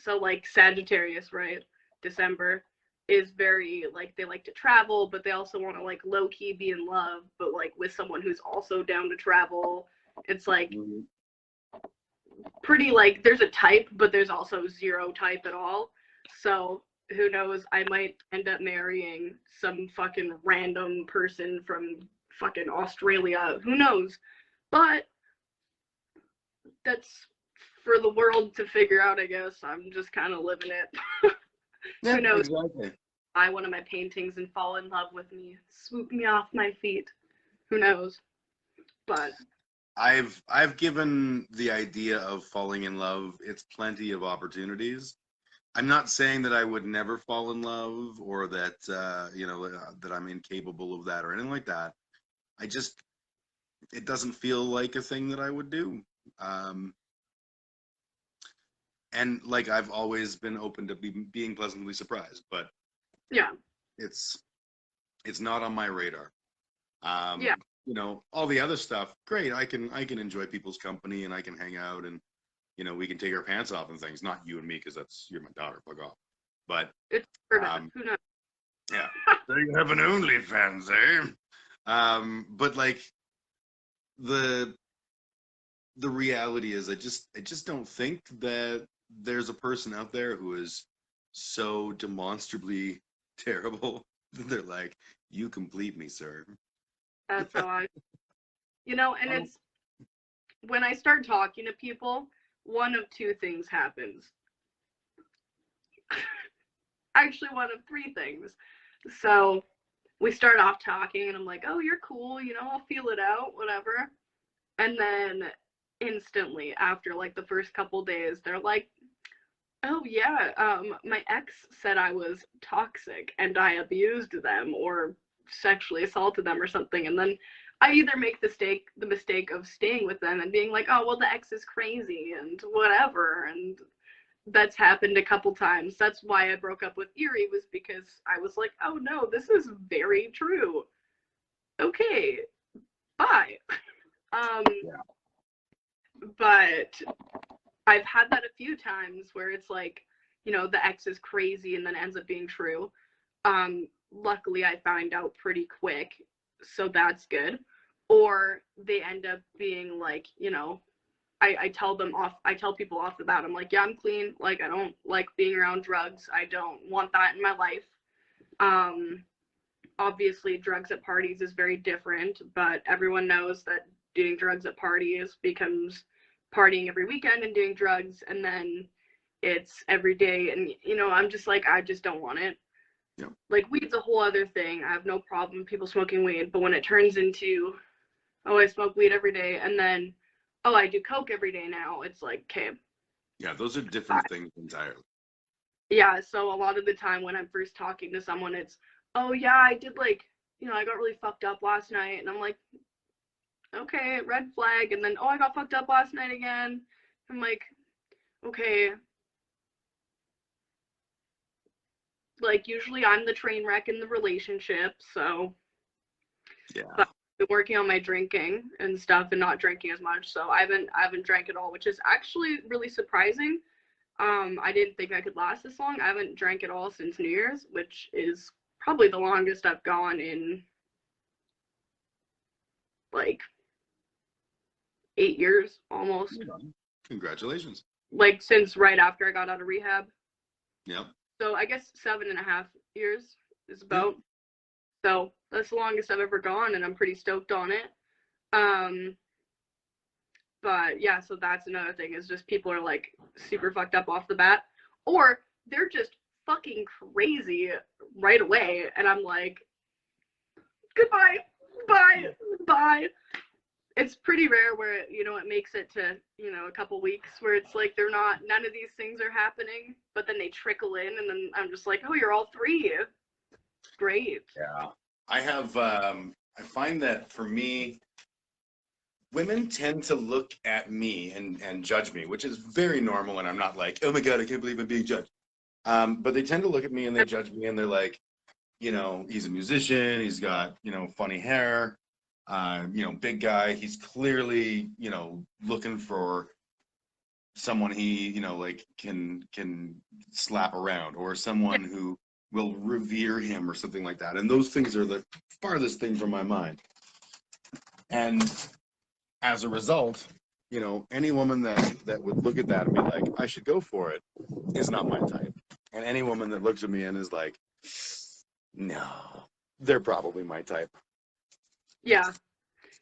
So like Sagittarius, right? December is very like they like to travel, but they also want to like low key be in love, but like with someone who's also down to travel. It's like pretty like there's a type, but there's also zero type at all. So who knows? I might end up marrying some fucking random person from fucking Australia. Who knows? But that's for the world to figure out, I guess. I'm just kind of living it. Yeah, Who knows? exactly. Buy one of my paintings and fall in love with me. Swoop me off my feet. Who knows? But I've given the idea of falling in love its plenty of opportunities. I'm not saying that I would never fall in love or that that I'm incapable of that or anything like that. It doesn't feel like a thing that I would do. And like I've always been open to being pleasantly surprised, but yeah. it's not on my radar. Yeah. All the other stuff, great. I can enjoy people's company and I can hang out and we can take our pants off and things. Not you and me, because you're my daughter. Fuck off. But It's who knows? yeah, there you have an OnlyFans, eh? But like the reality is, I just don't think that there's a person out there who is so demonstrably terrible that they're like, you complete me, sir. That's how and it's when I start talking to people, one of two things happens. Actually, one of three things. So we start off talking, and I'm like, oh, you're cool, I'll feel it out, whatever. And then instantly, after like the first couple days, they're like, oh, yeah, my ex said I was toxic and I abused them or sexually assaulted them or something. And then I either make the mistake of staying with them and being like, oh, well, the ex is crazy and whatever. And that's happened a couple times. That's why I broke up with Erie, was because I was like, oh, no, this is very true. Okay, bye. But I've had that a few times where it's like, the ex is crazy and then ends up being true. Luckily, I find out pretty quick, so that's good. Or they end up being like, I tell people off the bat, I'm like, yeah, I'm clean. Like, I don't like being around drugs. I don't want that in my life. Obviously, drugs at parties is very different, but everyone knows that doing drugs at parties becomes partying every weekend and doing drugs, and then it's every day. And, I'm just like, I just don't want it. Yep. Like, weed's a whole other thing. I have no problem with people smoking weed, but when it turns into, oh, I smoke weed every day, and then, oh, I do coke every day now, it's like, okay. Yeah, those are different things entirely. Yeah, so a lot of the time when I'm first talking to someone, it's, oh, yeah, I did, like, I got really fucked up last night, and I'm like, okay, red flag. And then, oh, I got fucked up last night again. I'm like, okay. Like, usually I'm the train wreck in the relationship, so. Yeah. But I've been working on my drinking and stuff and not drinking as much, so I haven't drank at all, which is actually really surprising. I didn't think I could last this long. I haven't drank at all since New Year's, which is probably the longest I've gone in, like, 8 years almost. Congratulations. Like, since right after I got out of rehab. Yep. So I guess 7.5 years is about. So that's the longest I've ever gone, and I'm pretty stoked on it. But yeah, so that's another thing, is just people are like super fucked up off the bat, or they're just fucking crazy right away, and I'm like, goodbye, bye, bye. it's pretty rare where, you know, it makes it to, you know, a couple weeks where it's like none of these things are happening, but then they trickle in and then I'm just like, oh, you're all three. Great. Yeah. I find that for me, women tend to look at me and judge me, which is very normal. And I'm not like, oh my God, I can't believe I'm being judged. But they tend to look at me and they judge me and they're like, you know, he's a musician, he's got, you know, funny hair, you know, big guy. He's clearly, you know, looking for someone he, you know, like can slap around, or someone who will revere him or something like that. And those things are the farthest thing from my mind. And as a result, you know, any woman that would look at that and be like, I should go for it, is not my type. And any woman that looks at me and is like, no, they're probably my type. Yeah.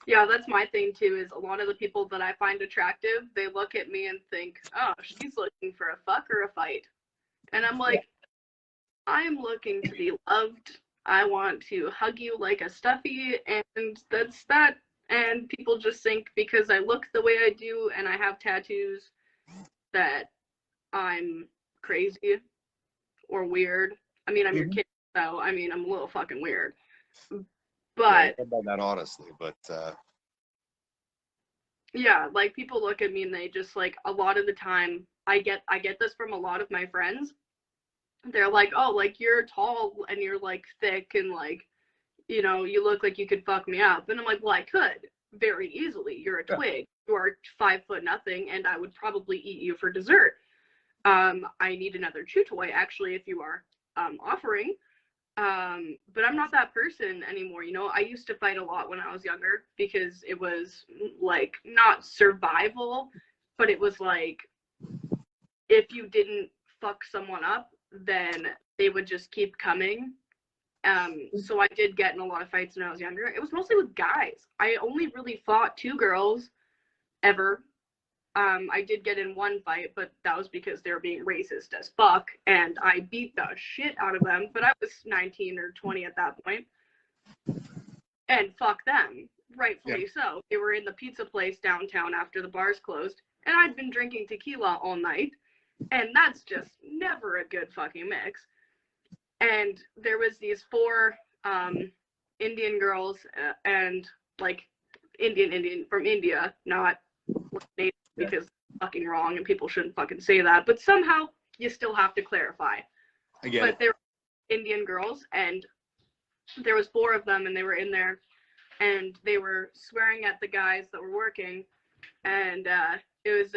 Yeah, that's my thing too, is a lot of the people that I find attractive, they look at me and think, oh, she's looking for a fuck or a fight. And I'm like, I'm looking to be loved. I want to hug you like a stuffy, and that's that. And people just think because I look the way I do and I have tattoos that I'm crazy or weird. I mean, I'm your kid, so I mean, I'm a little fucking weird. But yeah, about that honestly, but yeah, like people look at me and they just like, a lot of the time I get this from a lot of my friends. They're like, oh, like you're tall and you're like thick and like, you know, you look like you could fuck me up. And I'm like, well, I could very easily. You're a twig. You are 5 foot nothing, and I would probably eat you for dessert. I need another chew toy, actually, if you are offering. But I'm not that person anymore. You know, I used to fight a lot when I was younger because it was like not survival, but it was like if you didn't fuck someone up, then they would just keep coming. So I did get in a lot of fights when I was younger. It was mostly with guys. I only really fought 2 girls ever. I did get in one fight, but that was because they were being racist as fuck, and I beat the shit out of them. But I was 19 or 20 at that point, and fuck them, rightfully so. They were in the pizza place downtown after the bars closed, and I'd been drinking tequila all night, and that's just never a good fucking mix. And there was these 4 Indian girls, and like Indian from India, not native, because it's fucking wrong and people shouldn't fucking say that, but somehow you still have to clarify. But they were Indian girls, and there was 4 of them, and they were in there, and they were swearing at the guys that were working, and it was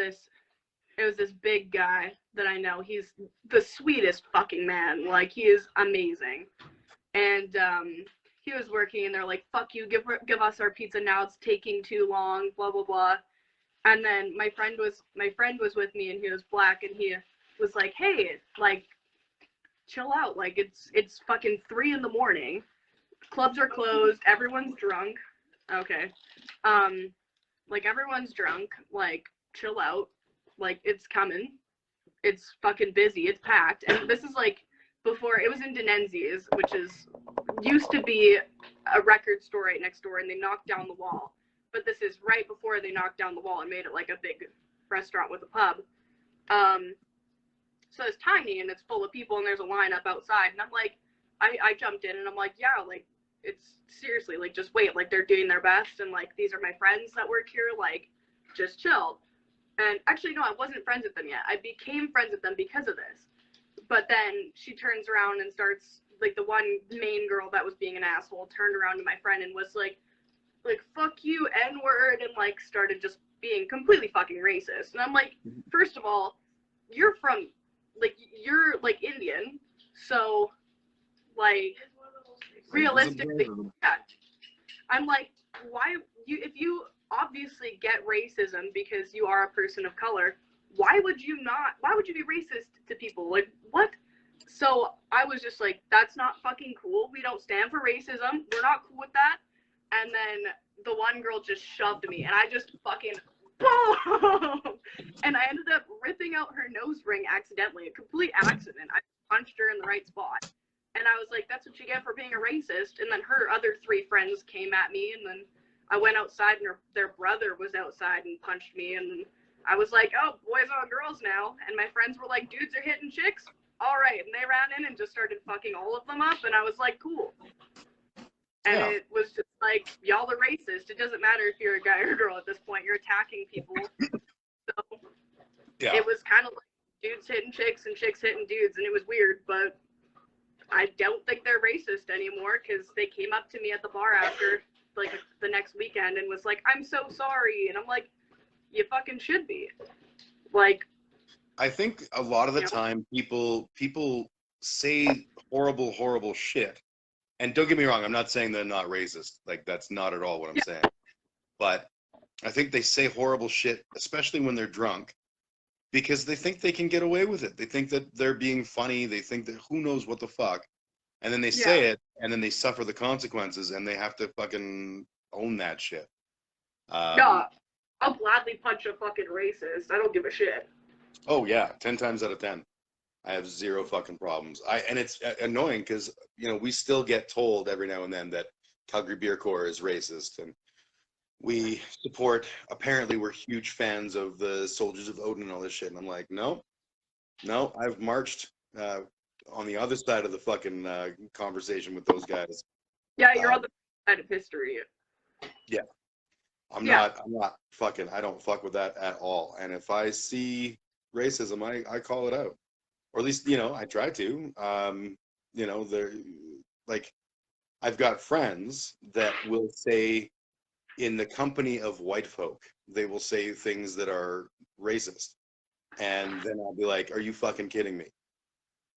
this big guy that I know. He's the sweetest fucking man. Like, he is amazing. And he was working, and they're like, fuck you, give us our pizza now, it's taking too long, blah blah blah. And then my friend was with me, and he was black, and he was like, hey, like, chill out, like it's fucking 3 a.m, clubs are closed, everyone's drunk. Okay. Like, everyone's drunk, like, chill out, like, it's coming, it's fucking busy, it's packed. And this is like before it was in Denenzi's, which used to be a record store right next door, and they knocked down the wall. But this is right before they knocked down the wall and made it like a big restaurant with a pub. So it's tiny and it's full of people, and there's a lineup outside. And I'm like, I jumped in and I'm like, yeah, like, it's seriously, like, just wait, like, they're doing their best, and like, these are my friends that work here, like, just chill. And actually, no, I wasn't friends with them yet. I became friends with them because of this. But then she turns around and starts, like, the one main girl that was being an asshole turned around to my friend and was like, fuck you, N-word, and like started just being completely fucking racist. And I'm like, first of all, you're from, like, you're like Indian, so like realistically, yeah. I'm like, why if you obviously get racism because you are a person of color, why would you be racist to people? Like, what? So I was just like, that's not fucking cool. We don't stand for racism. We're not cool with that. And then the one girl just shoved me, and I just fucking boom! And I ended up ripping out her nose ring accidentally, a complete accident. I punched her in the right spot. And I was like, that's what you get for being a racist. And then her other 3 friends came at me, and then I went outside and their brother was outside and punched me, and I was like, oh, boys on girls now. And my friends were like, dudes are hitting chicks? All right. And they ran in and just started fucking all of them up, and I was like, cool. And Yeah. it was just like, y'all are racist. It doesn't matter if you're a guy or a girl at this point. You're attacking people. So Yeah. it was kind of like dudes hitting chicks and chicks hitting dudes, and it was weird, but I don't think they're racist anymore because they came up to me at the bar after, like, the next weekend and was like, I'm so sorry. And I'm like, you fucking should be. Like, I think a lot of the time people say horrible shit. And don't get me wrong, I'm not saying they're not racist. Like, that's not at all what I'm saying. But I think they say horrible shit, especially when they're drunk, because they think they can get away with it. They think that they're being funny. They think that who knows what the fuck. And then they say it, and then they suffer the consequences, and they have to fucking own that shit. no, I'll gladly punch a fucking racist. I don't give a shit. Oh, yeah, 10 times out of 10. I have zero fucking problems. And it's annoying because, you know, we still get told every now and then that Calgary Beer Corps is racist, and we support, apparently we're huge fans of the Soldiers of Odin and all this shit. And I'm like, no, I've marched on the other side of the fucking conversation with those guys. Yeah, you're on the side of history. Yeah. I'm not fucking, I don't fuck with that at all. And if I see racism, I call it out. Or at least, you know, I try to. You know, they're like, I've got friends that will say, in the company of white folk, they will say things that are racist. And then I'll be like, are you fucking kidding me?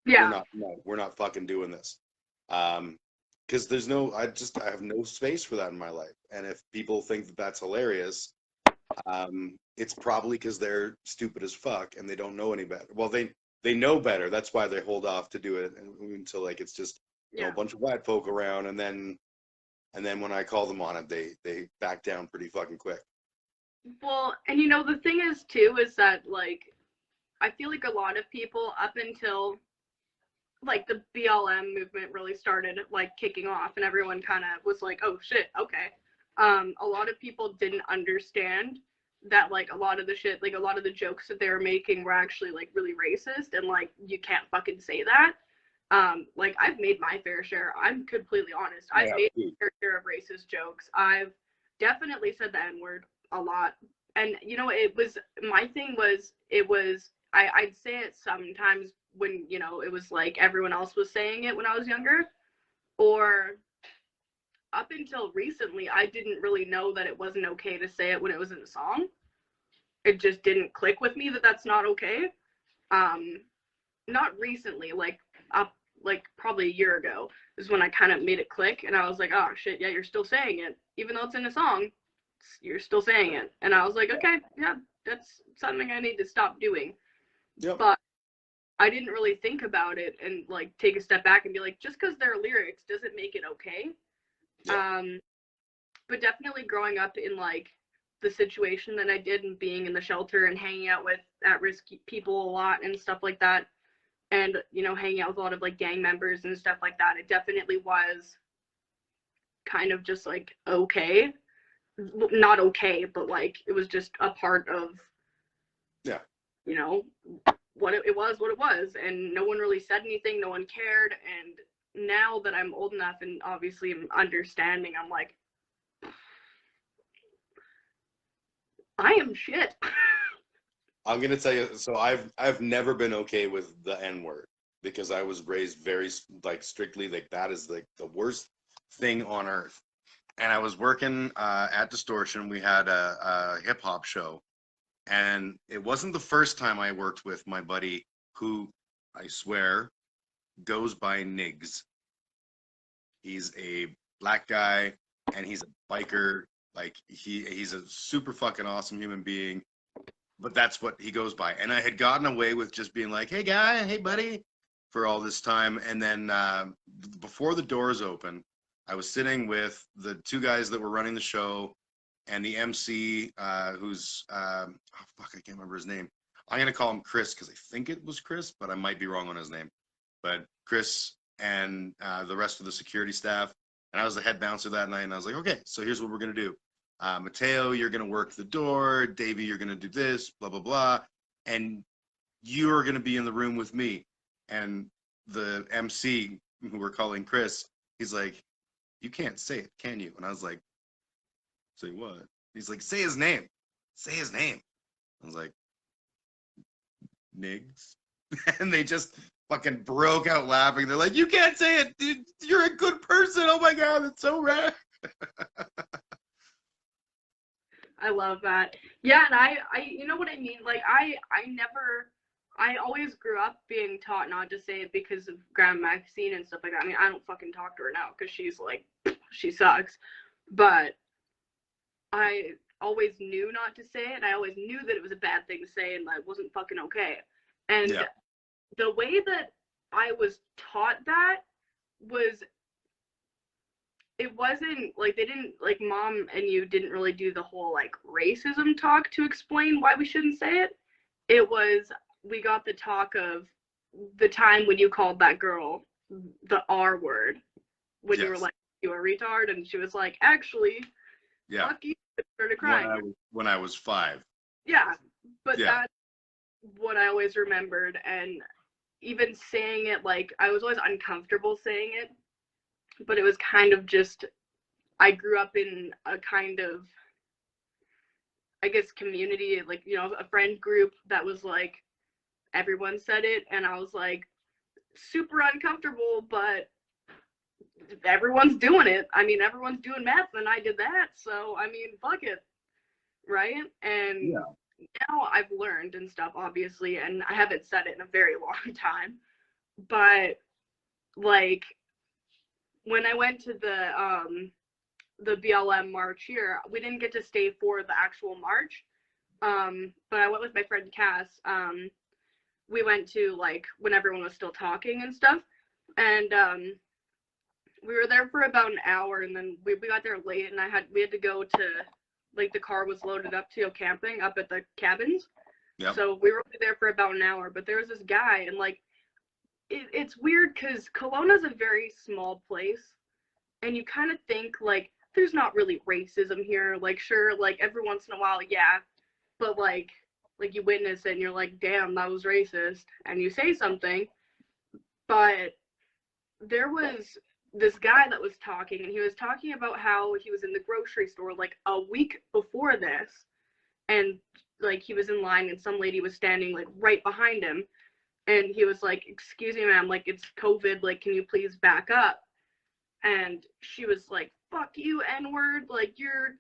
Yeah. We're not fucking doing this. Because there's no, I have no space for that in my life. And if people think that that's hilarious, it's probably because they're stupid as fuck and they don't know any better. Well, they know better. That's why they hold off to do it until, like, it's just you know, a bunch of white folk around, and then when I call them on it, they back down pretty fucking quick. Well, and you know, the thing is too is that, like, I feel like a lot of people up until, like, the BLM movement really started, like, kicking off, and everyone kind of was like, oh shit, okay. A lot of people didn't understand that, like, a lot of the shit, like, a lot of the jokes that they were making were actually, like, really racist, and, like, you can't fucking say that. Like, I've made my fair share. I'm completely honest. I've made my fair share of racist jokes. I've definitely said the N-word a lot. And, you know, my thing was, I'd say it sometimes when, you know, it was like everyone else was saying it when I was younger, or up until recently, I didn't really know that it wasn't okay to say it when it was in a song. It just didn't click with me that that's not okay. Not recently, like probably a year ago is when I kind of made it click, and I was like, oh shit, yeah, you're still saying it, even though it's in a song, you're still saying it. And I was like, okay, yeah, that's something I need to stop doing. Yep. But I didn't really think about it and, like, take a step back and be like, just because they're lyrics doesn't make it okay. Yeah. But definitely growing up in, like, the situation that I did and being in the shelter and hanging out with at-risk people a lot and stuff like that, and, you know, hanging out with a lot of, like, gang members and stuff like that, it definitely was kind of just, like, okay. Not okay, but, like, it was just a part of, you know, what it was, and no one really said anything, no one cared. And now that I'm old enough and obviously I'm understanding, I'm like, I am shit. I'm gonna tell you, so I've never been okay with the N-word because I was raised very, like, strictly, like, that is, like, the worst thing on earth. And I was working at Distortion. We had a hip hop show, and it wasn't the first time I worked with my buddy who, I swear, goes by Niggs. He's a black guy, and he's a biker. Like, he's a super fucking awesome human being, but that's what he goes by. And I had gotten away with just being like, hey guy, hey buddy, for all this time. And then before the doors open, I was sitting with the two guys that were running the show and the MC, who's, oh fuck, I can't remember his name. I'm going to call him Chris because I think it was Chris, but I might be wrong on his name. But Chris and the rest of the security staff. And I was the head bouncer that night, and I was like, okay, so here's what we're going to do. Mateo, you're going to work the door. Davey, you're going to do this, blah, blah, blah. And you're going to be in the room with me. And the MC, who we're calling Chris, he's like, you can't say it, can you? And I was like, say what? He's like, say his name. Say his name. I was like, Niggs. And they just fucking broke out laughing. They're like, you can't say it. Dude, you're a good person. Oh my God, it's so rad. I love that. Yeah, and I you know what I mean? Like I always grew up being taught not to say it because of Grandma Maxine and stuff like that. I mean, I don't fucking talk to her now because she's like, she sucks. But I always knew not to say it, and I always knew that it was a bad thing to say and that it wasn't fucking okay. And Yeah. the way that I was taught that was, it wasn't like they didn't, like mom and you didn't really do the whole like racism talk to explain why we shouldn't say it. It was, we got the talk of the time when you called that girl the R word when you were Yes. like, you a retard, and she was like, actually, Yeah. fuck you, and started crying. When I was 5. Yeah, but Yeah. that's what I always remembered. And even saying it, like, I was always uncomfortable saying it, but it was kind of just, I grew up in a kind of, I guess, community, like, you know, a friend group that was like, everyone said it, and I was like, super uncomfortable, but everyone's doing it. I mean, everyone's doing math, and I did that, so, I mean, fuck it, right? And now I've learned and stuff, obviously, and I haven't said it in a very long time, but, like, when I went to the BLM march here, we didn't get to stay for the actual march, but I went with my friend Cass. We went to, like, when everyone was still talking and stuff, and we were there for about an hour, and then we got there late, and we had to go to, like, the car was loaded up to go camping up at the cabins. Yep. So we were there for about an hour, but there was this guy, and like, it's weird because Kelowna's a very small place, and you kind of think like there's not really racism here. Like, sure, like every once in a while, yeah, but like you witness it and you're like, damn, that was racist, and you say something. But there was this guy that was talking, and he was talking about how he was in the grocery store like a week before this, and like he was in line and some lady was standing like right behind him, and he was like, excuse me ma'am, like it's COVID, like can you please back up? And she was like, fuck you, N-word, like you're,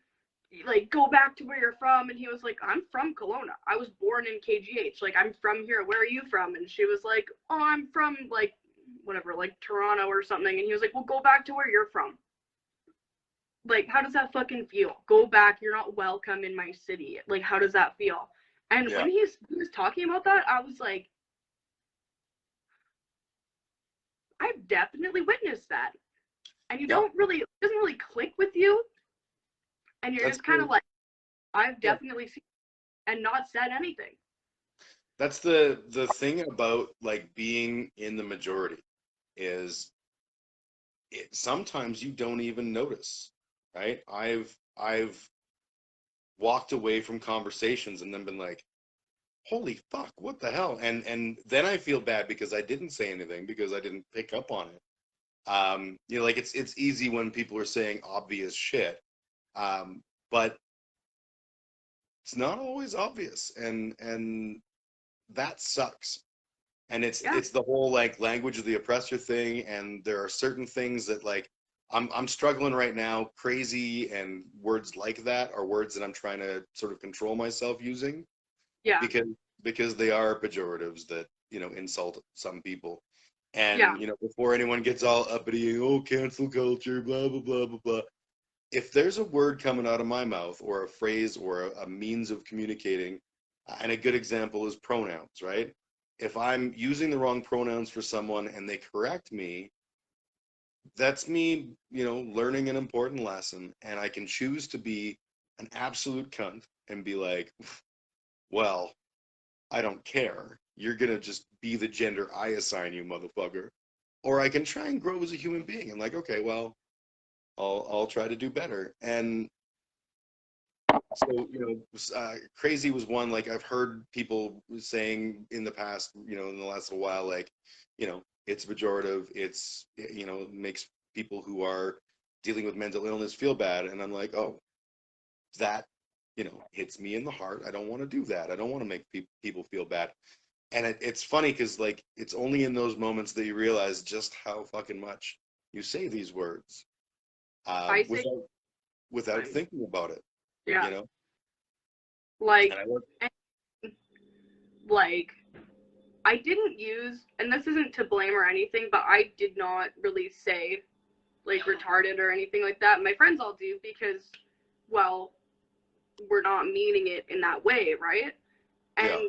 like, go back to where you're from. And he was like, I'm from Kelowna, I was born in KGH, like I'm from here, where are you from? And she was like, oh, I'm from like whatever, like Toronto or something. And he was like, well, go back to where you're from. Like, how does that fucking feel? Go back, you're not welcome in my city. Like, how does that feel? And when he was talking about that, I was like, I've definitely witnessed that. And you don't really, it doesn't really click with you. And you're just kind of like, I've definitely seen it, and not said anything. That's the thing about like being in the majority is sometimes you don't even notice, right? I've walked away from conversations and then been like, holy fuck, what the hell? And then I feel bad because I didn't say anything because I didn't pick up on it. You know, like it's easy when people are saying obvious shit, but it's not always obvious, and that sucks. And it's the whole like language of the oppressor thing, and there are certain things that like I'm struggling right now. Crazy and words like that are words that I'm trying to sort of control myself using. Yeah. Because they are pejoratives that, you know, insult some people. And Yeah. you know, before anyone gets all uppity, oh, cancel culture, blah blah blah blah blah. If there's a word coming out of my mouth or a phrase or a means of communicating, and a good example is pronouns, right? If I'm using the wrong pronouns for someone and they correct me, that's me, you know, learning an important lesson. And I can choose to be an absolute cunt and be like, well, I don't care. You're going to just be the gender I assign you, motherfucker. Or I can try and grow as a human being and like, okay, well, I'll try to do better. And So, crazy was one. Like, I've heard people saying in the past, in the last little while, like, it's pejorative. It's, makes people who are dealing with mental illness feel bad. And I'm like, oh, that, hits me in the heart. I don't want to do that. I don't want to make people feel bad. And it's funny because, like, it's only in those moments that you realize just how fucking much you say these words, I say, without thinking about it, yeah, you know? like, And I love, like, I didn't use, and this isn't to blame or anything, but I did not really say, like, retarded or anything like that. My friends all do because, well, we're not meaning it in that way, right? And yeah,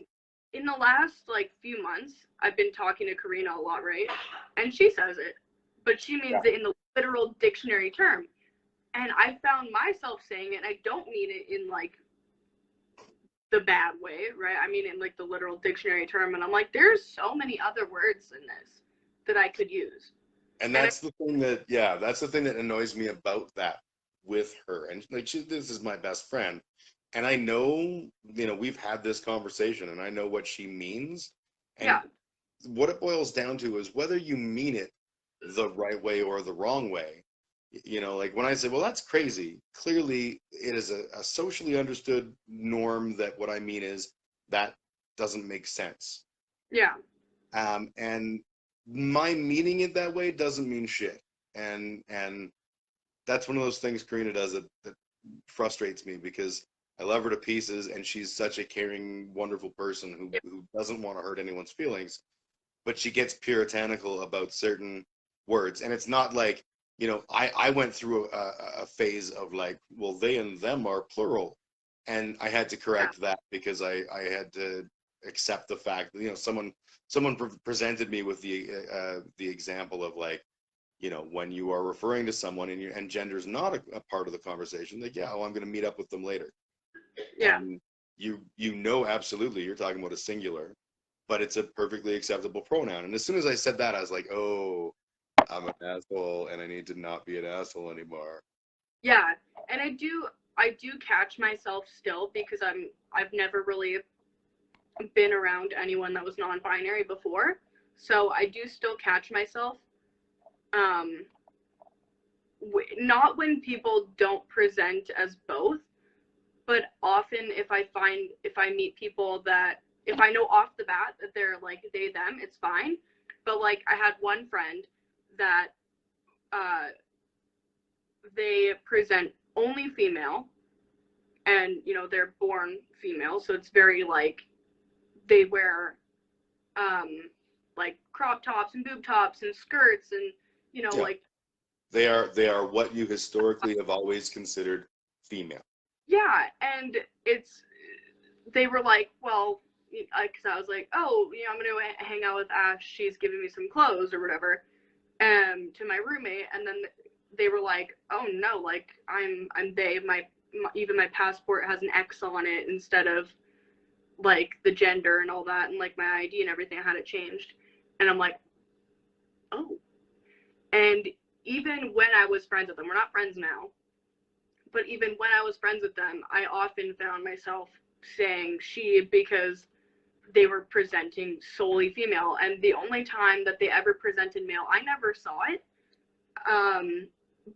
in the last, like, few months, I've been talking to Karina a lot, right? And she says it, but she means it in the literal dictionary term. And I found myself saying it, and I don't mean it in, like, the bad way, right? I mean, in, like, the literal dictionary term. And I'm like, there's so many other words in this that I could use. and that's the thing that, yeah, that's the thing that annoys me about that with her. And like, this is my best friend, and I know, we've had this conversation, and I know what she means, and Yeah. what it boils down to is whether you mean it the right way or the wrong way. Like when I say, well, that's crazy, clearly it is a socially understood norm that what I mean is that doesn't make sense. Yeah. And my meaning it that way doesn't mean shit. And that's one of those things Karina does that frustrates me, because I love her to pieces, and she's such a caring, wonderful person who doesn't want to hurt anyone's feelings, but she gets puritanical about certain words. And it's not like, I went through a phase of like, well, they and them are plural. And I had to correct that because I had to accept the fact that, someone presented me with the example of like, when you are referring to someone and gender is not a part of the conversation, like, yeah, well, I'm going to meet up with them later. Yeah. And absolutely, you're talking about a singular, but it's a perfectly acceptable pronoun. And as soon as I said that, I was like, oh, I'm an asshole, and I need to not be an asshole anymore. Yeah. And I do catch myself still, because I've never really been around anyone that was non-binary before. So I do still catch myself. Not when people don't present as both, but often if I meet people that, if I know off the bat that they're like they them, it's fine. But like I had one friend that they present only female, and they're born female, so it's very like they wear like crop tops and boob tops and skirts, and Yeah. like They are what you historically have always considered female. yeah. And they were like, well, because I was like, oh, I'm gonna hang out with Ash, she's giving me some clothes or whatever, to my roommate. And then they were like, oh no, like I'm they, even my passport has an X on it instead of like the gender and all that, and like my ID and everything, I had it changed. And I'm like, oh. And even when I was friends with them, we're not friends now, but even when I was friends with them, I often found myself saying she, because they were presenting solely female. And the only time that they ever presented male, I never saw it.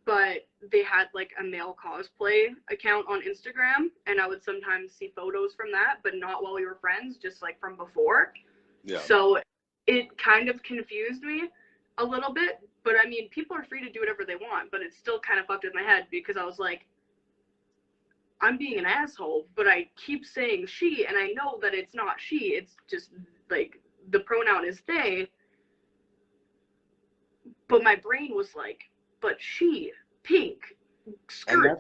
But they had like a male cosplay account on Instagram, and I would sometimes see photos from that, but not while we were friends, just like from before. Yeah. So it kind of confused me a little bit, but I mean, people are free to do whatever they want, but it still kind of fucked with my head, because I was like, I'm being an asshole, but I keep saying she, and I know that it's not she, it's just like the pronoun is they. But my brain was like, but she, pink, skirt. And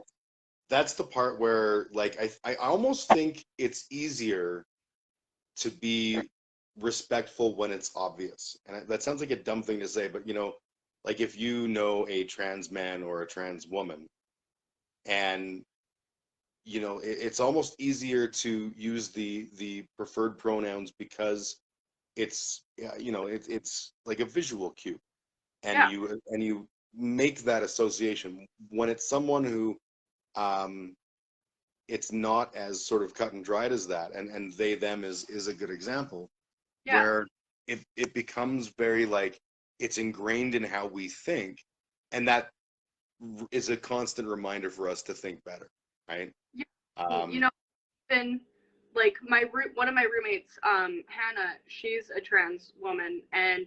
that's the part where, like, I almost think it's easier to be respectful when it's obvious. And that sounds like a dumb thing to say, but like if you know a trans man or a trans woman, and it's almost easier to use the preferred pronouns because it's it's like a visual cue, and Yeah. you make that association when it's someone who it's not as sort of cut and dried as that. And they, them is a good example Yeah. where it becomes very like, it's ingrained in how we think. And that is a constant reminder for us to think better, right? Yeah. You know, been like one of my roommates, Hannah, she's a trans woman, and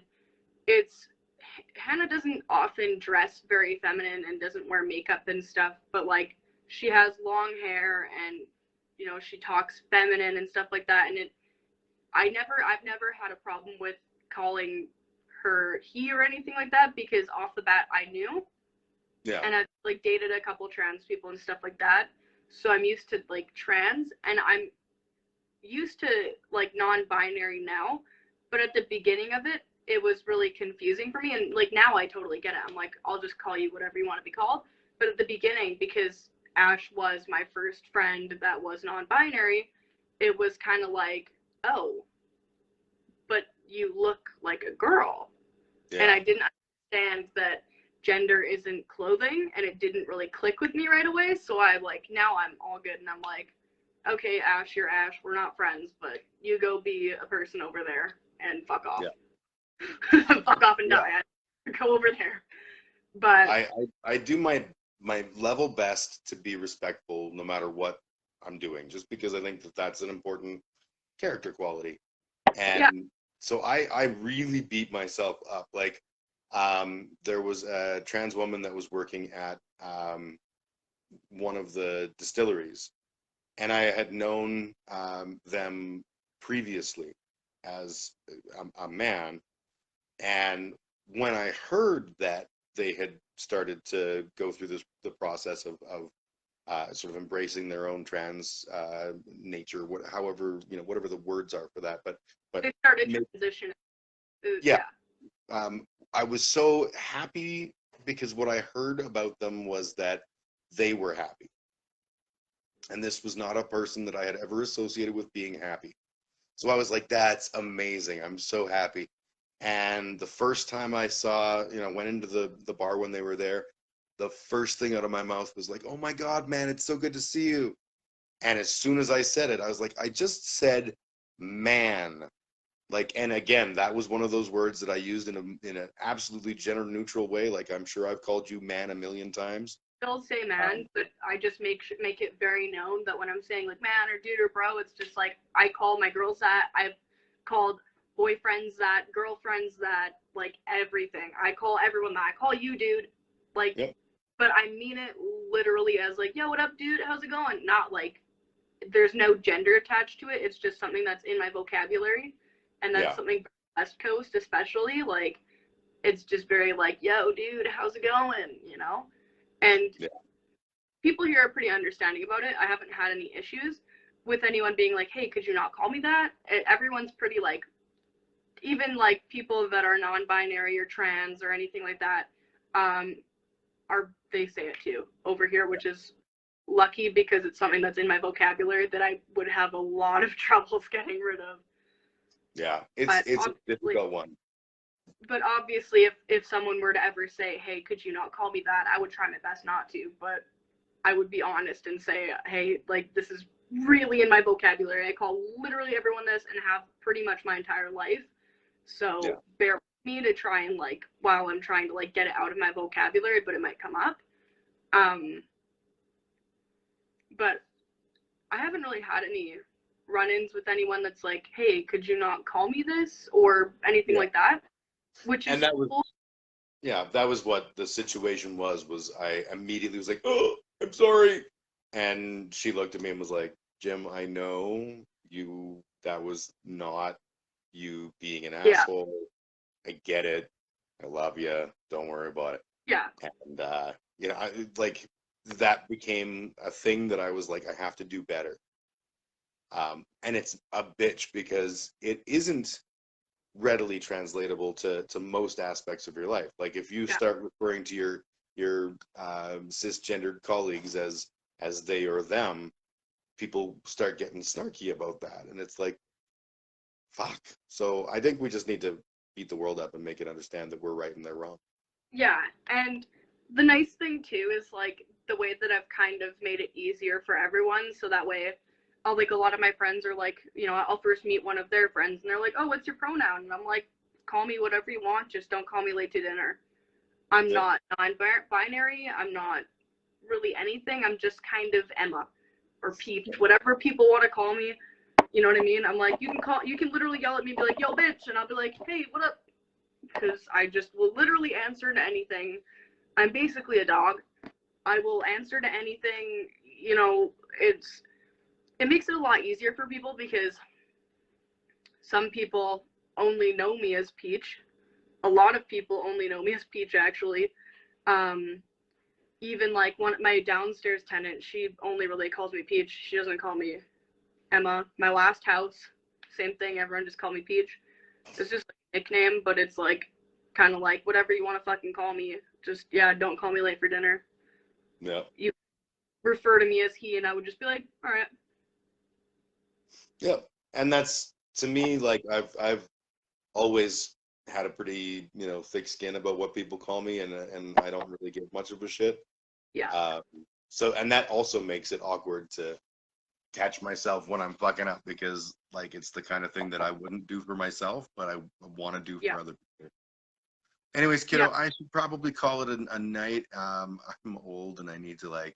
Hannah doesn't often dress very feminine and doesn't wear makeup and stuff, but like she has long hair and you know she talks feminine and stuff like that, and I've never had a problem with calling her he or anything like that, because off the bat I knew. Yeah. And I've like dated a couple trans people and stuff like that, so I'm used to like trans, and I'm used to like non-binary now, but at the beginning of it, it was really confusing for me. And like now I totally get it. I'm like, I'll just call you whatever you want to be called. But at the beginning, because Ash was my first friend that was non-binary, it was kind of like, oh, but you look like a girl. Yeah. And I didn't understand that gender isn't clothing, and it didn't really click with me right away. So I like, now I'm all good, and I'm like, okay, Ash, you're Ash. We're not friends, but you go be a person over there and fuck off. Yeah. Fuck off and die. Go over there. But I do my level best to be respectful no matter what I'm doing, just because I think that that's an important character quality. And yeah. so I really beat myself up. Like, there was a trans woman that was working at one of the distilleries, and I had known them previously as a man. And when I heard that they had started to go through the process of sort of embracing their own trans nature, however, you know, whatever the words are for that, but they started transitioning. Yeah. I was so happy because what I heard about them was that they were happy. And this was not a person that I had ever associated with being happy. So I was like, that's amazing. I'm so happy. And the first time I saw, you know, went into the bar when they were there, the first thing out of my mouth was like, oh my God, man, it's so good to see you. And as soon as I said it, I was like, I just said man. Like, and again, that was one of those words that I used in an absolutely gender neutral way. Like, I'm sure I've called you man a million times. Still say man, but I just make it very known that when I'm saying like man or dude or bro, it's just like I call my girls that. I've called boyfriends that, girlfriends that, like everything. I call everyone that. I call you dude, like, Yep. But I mean it literally as like, yo, what up, dude? How's it going? Not like there's no gender attached to it. It's just something that's in my vocabulary. And that's something West Coast especially, like it's just very like, yo, dude, how's it going? You know? And people here are pretty understanding about it. I haven't had any issues with anyone being like, hey, could you not call me that? Everyone's pretty like, even like people that are non-binary or trans or anything like that, they say it too over here, which is lucky because it's something that's in my vocabulary that I would have a lot of troubles getting rid of. Yeah, it's a difficult one. But obviously, if someone were to ever say, hey, could you not call me that, I would try my best not to, but I would be honest and say, hey, like, this is really in my vocabulary. I call literally everyone this and have pretty much my entire life. So bear with me to try and, like, while I'm trying to, like, get it out of my vocabulary, but it might come up. But I haven't really had any run-ins with anyone that's like, hey, could you not call me this or anything like that, which is and that was cool. that was what the situation was I immediately was like, oh, I'm sorry. And she looked at me and was like, Jim, I know that was not you being an asshole. I get it. I love you. Don't worry about it. Yeah. And you know, like that became a thing that I was like, I have to do better. And it's a bitch because it isn't readily translatable to most aspects of your life. Like if you start referring to your cisgendered colleagues as they or them, people start getting snarky about that, and it's like, fuck. So I think we just need to beat the world up and make it understand that we're right and they're wrong. Yeah, and the nice thing too is like the way that I've kind of made it easier for everyone, so that way, like a lot of my friends are like, I'll first meet one of their friends, and they're like, oh, what's your pronoun? And I'm like, call me whatever you want, just don't call me late to dinner. I'm not non-binary. I'm not really anything. I'm just kind of Emma or Peach, whatever people want to call me. You know what I mean? I'm like, you can literally yell at me and be like, yo, bitch, and I'll be like, hey, what up? Because I just will literally answer to anything. I'm basically a dog. I will answer to anything. It makes it a lot easier for people because some people only know me as Peach. A lot of people only know me as Peach, actually. Even like my downstairs tenant, she only really calls me Peach. She doesn't call me Emma. My last house, same thing. Everyone just called me Peach. It's just a nickname, but it's like kind of like whatever you want to fucking call me. Just, don't call me late for dinner. Yeah. You refer to me as he, and I would just be like, all right. Yeah. And that's, to me, like I've always had a pretty, thick skin about what people call me, and I don't really give much of a shit. Yeah. So, and that also makes it awkward to catch myself when I'm fucking up, because like it's the kind of thing that I wouldn't do for myself, but I want to do for other people. Anyways, kiddo, I should probably call it a night. I'm old and I need to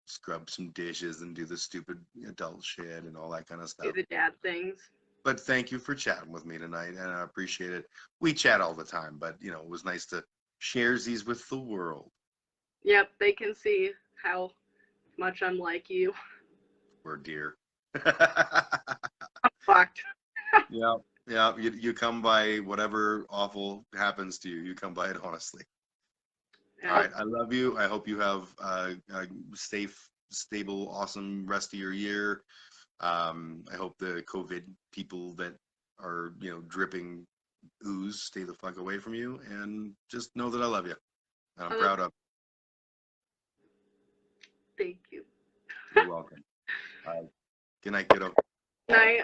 scrub some dishes and do the stupid adult shit and all that kind of stuff. Do the dad things. But thank you for chatting with me tonight, and I appreciate it. We chat all the time, but it was nice to share these with the world. Yep, they can see how much I'm like you. We're dear. I'm fucked. Yeah. You come by whatever awful happens to you. You come by it honestly. Yeah. All right, I love you. I hope you have a safe, stable, awesome rest of your year. I hope the COVID people that are, dripping ooze stay the fuck away from you, and just know that I love you. And I'm proud of Thank you. you. You're welcome. Good night, kiddo. Night.